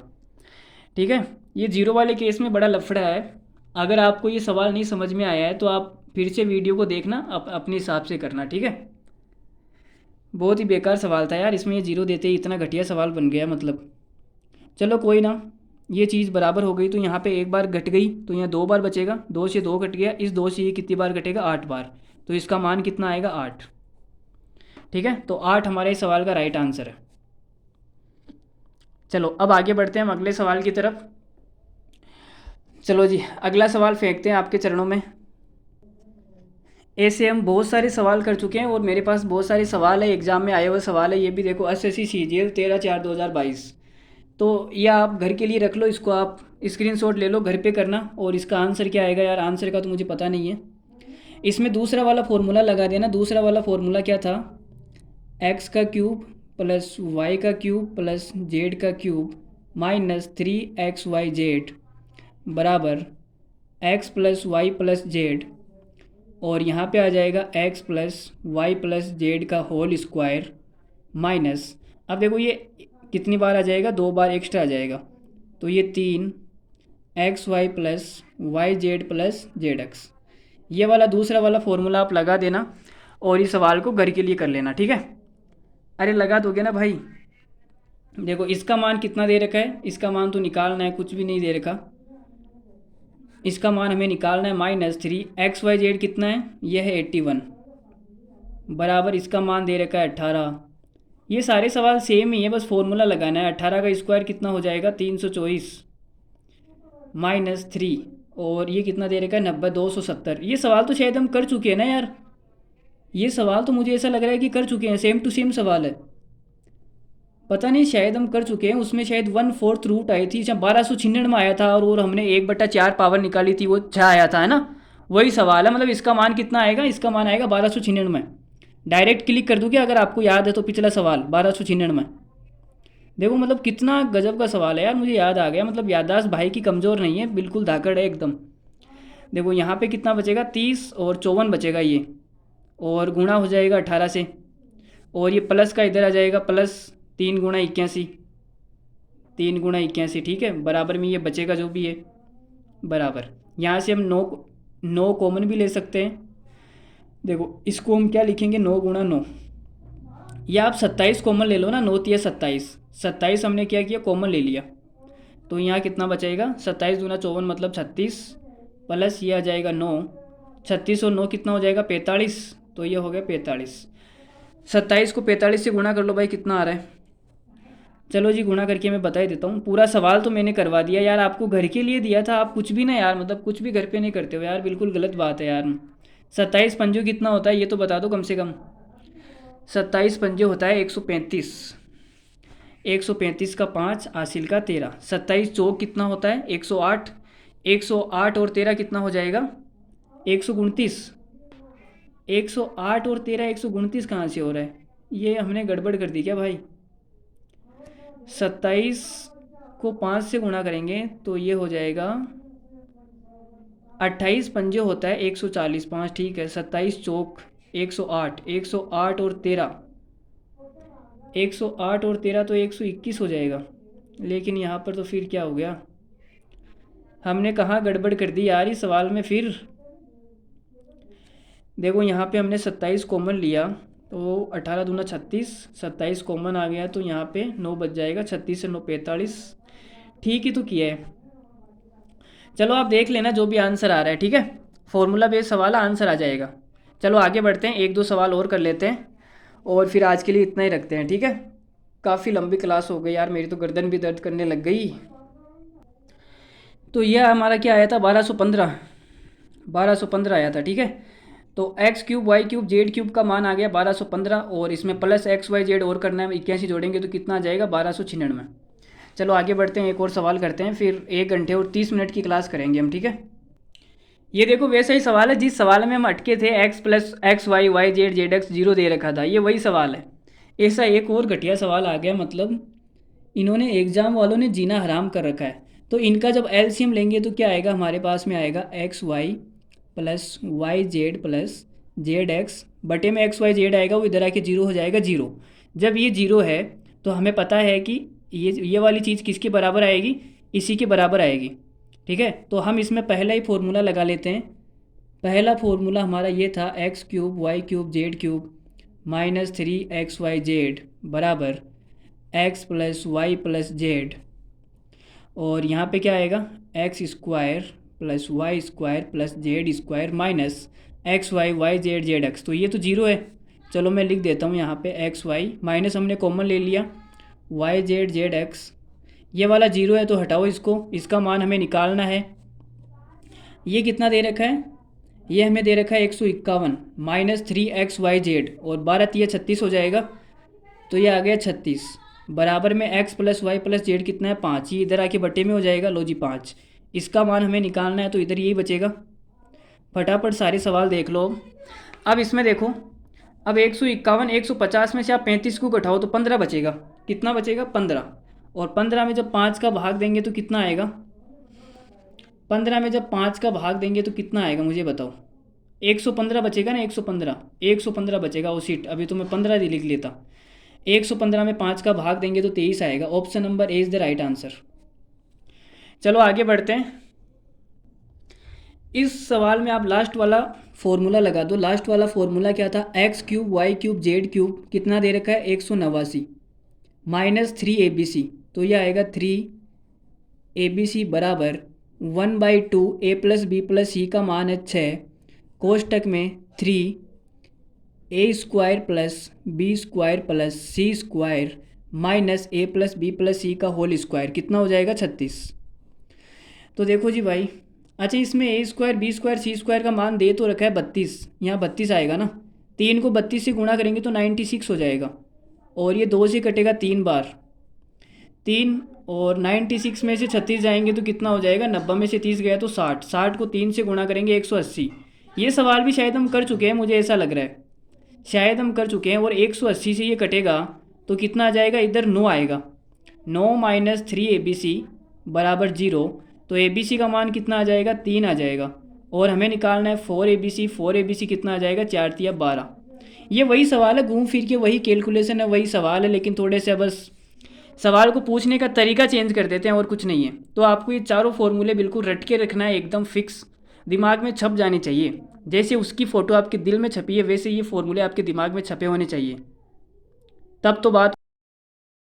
ठीक है। ये जीरो वाले केस में बड़ा लफड़ा है। अगर आपको ये सवाल नहीं समझ में आया है तो आप फिर से वीडियो को देखना, अपने हिसाब से करना, ठीक है। बहुत ही बेकार सवाल था यार, इसमें ये जीरो देते ही इतना घटिया सवाल बन गया, मतलब। चलो कोई ना, ये चीज़ बराबर हो गई तो यहाँ पे एक बार घट गई तो यहाँ 2 बार बचेगा, 2 से 2 घट गया, इस 2 से ये कितनी बार घटेगा, 8 बार। तो इसका मान कितना आएगा, 8, ठीक है। तो 8 हमारे इस सवाल का राइट आंसर है। चलो अब आगे बढ़ते हैं हम अगले सवाल की तरफ। चलो जी अगला सवाल फेंकते हैं आपके चरणों में। ऐसे हम बहुत सारे सवाल कर चुके हैं और मेरे पास बहुत सारे सवाल है, एग्ज़ाम में आए हुए सवाल है। ये भी देखो एसएससी सीजीएल 13/4/2022। तो ये आप घर के लिए रख लो, इसको आप स्क्रीनशॉट ले लो, घर पे करना। और इसका आंसर क्या आएगा यार, आंसर का तो मुझे पता नहीं है। इसमें दूसरा वाला फॉर्मूला लगा देना। दूसरा वाला फॉर्मूला क्या था, एक्स का क्यूब प्लस वाई का क्यूब प्लस जेड का क्यूब माइनस 3xyz बराबर x plus Y plus Z, और यहाँ पे आ जाएगा x plus Y plus Z का होल स्क्वायर माइनस, अब देखो ये कितनी बार आ जाएगा, 2 बार एक्स्ट्रा आ जाएगा, तो ये 3xy plus Y Z plus Z x. ये वाला दूसरा वाला फॉर्मूला आप लगा देना और इस सवाल को घर के लिए कर लेना, ठीक है। अरे लगा दोगे ना भाई। देखो इसका मान कितना दे रखा है, इसका मान तो निकालना है, कुछ भी नहीं दे रखा। इसका मान हमें निकालना है -3xyz कितना है, यह है 81 बराबर इसका मान दे रखा है 18। ये सारे सवाल सेम ही है, बस फॉर्मूला लगाना है। 18 का स्क्वायर कितना हो जाएगा, 324 -3, और ये कितना दे रखा है 90, 270। ये सवाल तो शायद हम कर चुके हैं ना यार, ये सवाल तो मुझे ऐसा लग रहा है कि कर चुके हैं, सेम टू सेम सवाल है। पता नहीं, शायद हम कर चुके हैं। उसमें शायद 1/4 रूट आई थी, जब 1296 में आया था, और हमने 1/4 पावर निकाली थी, वो 6 आया था, है ना। वही सवाल है, मतलब इसका मान कितना आएगा, इसका मान आएगा 1296 में। डायरेक्ट क्लिक कर दूँगी अगर आपको याद है तो, पिछला सवाल 1296 में। देखो मतलब कितना गजब का सवाल है यार, मुझे याद आ गया। मतलब याददाश्त भाई की कमज़ोर नहीं है, बिल्कुल धाकड़ है एकदम। देखो यहाँ पे कितना बचेगा, 30 और 54 बचेगा ये, और गुणा हो जाएगा 18 से, और ये प्लस का इधर आ जाएगा, प्लस 3 गुणा 81, 3 गुणा 81, ठीक है। बराबर में ये बचेगा जो भी है, बराबर। यहाँ से हम 9 कॉमन भी ले सकते हैं। देखो इसको हम क्या लिखेंगे, 9 गुणा 9, या आप 27 कॉमन ले लो ना, 9 तिया 27, 27 हमने क्या किया, कॉमन ले लिया। तो यहाँ कितना बचेगा, 27 दूना 54 मतलब 36, प्लस ये आ जाएगा 9, 36 और 9 कितना हो जाएगा, 45। तो ये हो गया 45। 27 को 45 से गुणा कर लो भाई, कितना आ रहा है। चलो जी गुणा करके मैं बता ही देता हूँ। पूरा सवाल तो मैंने करवा दिया यार, आपको घर के लिए दिया था, आप कुछ भी ना यार, मतलब कुछ भी घर पे नहीं करते हो यार, बिल्कुल गलत बात है यार। 27 पंजों कितना होता है ये तो बता दो कम से कम। 27 पंजे होता है 135, 135 का 5 हासिल का 13, 27 चौक कितना होता है 108, 108 और 13 कितना हो जाएगा 129। 108 और 13 129 कहाँ से हो रहा है, ये हमने गड़बड़ कर दी क्या भाई। 27 को 5 से गुणा करेंगे तो ये हो जाएगा 28 पंजे होता है 140, 5 ठीक है, 27 चौक 108, 108 और 13, 108 और 13 तो 121 हो जाएगा। लेकिन यहाँ पर तो फिर क्या हो गया, हमने कहाँ गड़बड़ कर दी यार इस सवाल में। फिर देखो यहाँ पे हमने 27 कॉमन लिया तो 18 दूना 36, 27 कॉमन आ गया तो यहाँ पे 9 बच जाएगा, 36 से 9 45। ठीक ही तो किया है। चलो आप देख लेना जो भी आंसर आ रहा है, ठीक है, फॉर्मूला बेस्ड सवाल आंसर आ जाएगा। चलो आगे बढ़ते हैं, एक दो सवाल और कर लेते हैं और फिर आज के लिए इतना ही रखते हैं, ठीक है। काफ़ी लंबी क्लास हो गई यार, मेरी तो गर्दन भी दर्द करने लग गई। तो यह हमारा क्या आया था, 1215, 1215 आया था, ठीक है। तो x cube Y cube Z cube का मान आ गया 1215 और इसमें प्लस एक्स वाई जेड और करना है, 81 जोड़ेंगे तो कितना आ जाएगा, 1296। चलो आगे बढ़ते हैं, एक और सवाल करते हैं, फिर 1 घंटे और 30 मिनट की क्लास करेंगे हम, ठीक है। ये देखो वैसा ही सवाल है जिस सवाल में हम अटके थे, x plus x Y Y Z Z x 0 दे रखा था, ये वही सवाल है। ऐसा एक और घटिया सवाल आ गया, मतलब इन्होंने एग्जाम वालों ने जीना हराम कर रखा है। तो इनका जब एलसीएम लेंगे तो क्या आएगा, हमारे पास में आएगा x y plus Y Z plus Z x बटे में एक्स वाई जेड आएगा, वो इधर आके 0 हो जाएगा 0। जब ये 0 है तो हमें पता है कि ये वाली चीज़ किसके बराबर आएगी, इसी के बराबर आएगी, ठीक है। तो हम इसमें पहला ही फॉर्मूला लगा लेते हैं। पहला फॉर्मूला हमारा ये था, x cube Y cube Z cube minus 3 XY Z बराबर x plus Y plus Z, और यहाँ पे क्या आएगा, X square plus Y square plus Z square minus x Y Y Z Z X. तो ये तो 0 है, चलो मैं लिख देता हूँ यहाँ पे एक्स वाई माइनस हमने कॉमन ले लिया वाई जेड जेड एक्स, ये वाला 0 है तो हटाओ इसको, इसका मान हमें निकालना है। ये कितना दे रखा है, ये हमें दे रखा है 151 माइनस 3 XY जेड और 12 3 36 हो जाएगा, तो ये आ गया 36 बराबर में x plus Y plus z कितना है 5, ये इधर आके बटे में हो जाएगा, लो जी 5। इसका मान हमें निकालना है तो इधर यही बचेगा। फटाफट सारे सवाल देख लो। अब इसमें देखो, अब 151 150 में से आप 35 को घटाओ तो 15 बचेगा, कितना बचेगा 15, और 15 में जब 5 का भाग देंगे तो कितना आएगा, 15 में जब 5 का भाग देंगे तो कितना आएगा मुझे बताओ, 115 बचेगा ना, 115 बचेगा। ओ सीट, अभी तो मैं 15 लिख लेता। 115 में 5 का भाग देंगे तो 23 आएगा। Option number A is the right answer. चलो आगे बढ़ते हैं। इस सवाल में आप लास्ट वाला फॉर्मूला लगा दो। लास्ट वाला फॉर्मूला क्या था, x cube Y cube Z cube कितना दे रखा है 189 माइनस 3 ABC, तो यह आएगा 3 ABC बराबर 1/2 A प्लस बी प्लस सी का मान है 6 कोष्टक में 3A square plus B square plus C square minus A plus B plus सी का होल स्क्वायर, कितना हो जाएगा 36। तो देखो जी भाई, अच्छा इसमें A square B square C square का मान दे तो रखा है 32, यहाँ 32 आएगा ना, 3 को 32 से गुणा करेंगे तो 96 हो जाएगा, और ये 2 से कटेगा 3 बार, 3 और 96 में से 36 जाएंगे तो कितना हो जाएगा, 90 में से 30 गया तो 60, 60 को 3 से गुणा करेंगे 180। ये सवाल भी शायद हम कर चुके हैं, मुझे ऐसा लग रहा है शायद हम कर चुके हैं। और 180 से ये कटेगा तो कितना आ जाएगा, इधर 9 आएगा, 9 माइनस 3 ABC बराबर 0, तो ABC का मान कितना आ जाएगा 3 आ जाएगा, और हमें निकालना है 4 ABC, 4 ABC कितना आ जाएगा 4 3 12। ये वही सवाल है, घूम फिर के वही कैलकुलेशन है, वही सवाल है, लेकिन थोड़े से बस सवाल को पूछने का तरीका चेंज कर देते हैं और कुछ नहीं है। तो आपको ये चारों फॉर्मूले बिल्कुल रट के रखना है, एकदम फिक्स दिमाग में छप जानी चाहिए। जैसे उसकी फ़ोटो आपके दिल में छपी है वैसे ये फॉर्मूले आपके दिमाग में छपे होने चाहिए, तब तो बात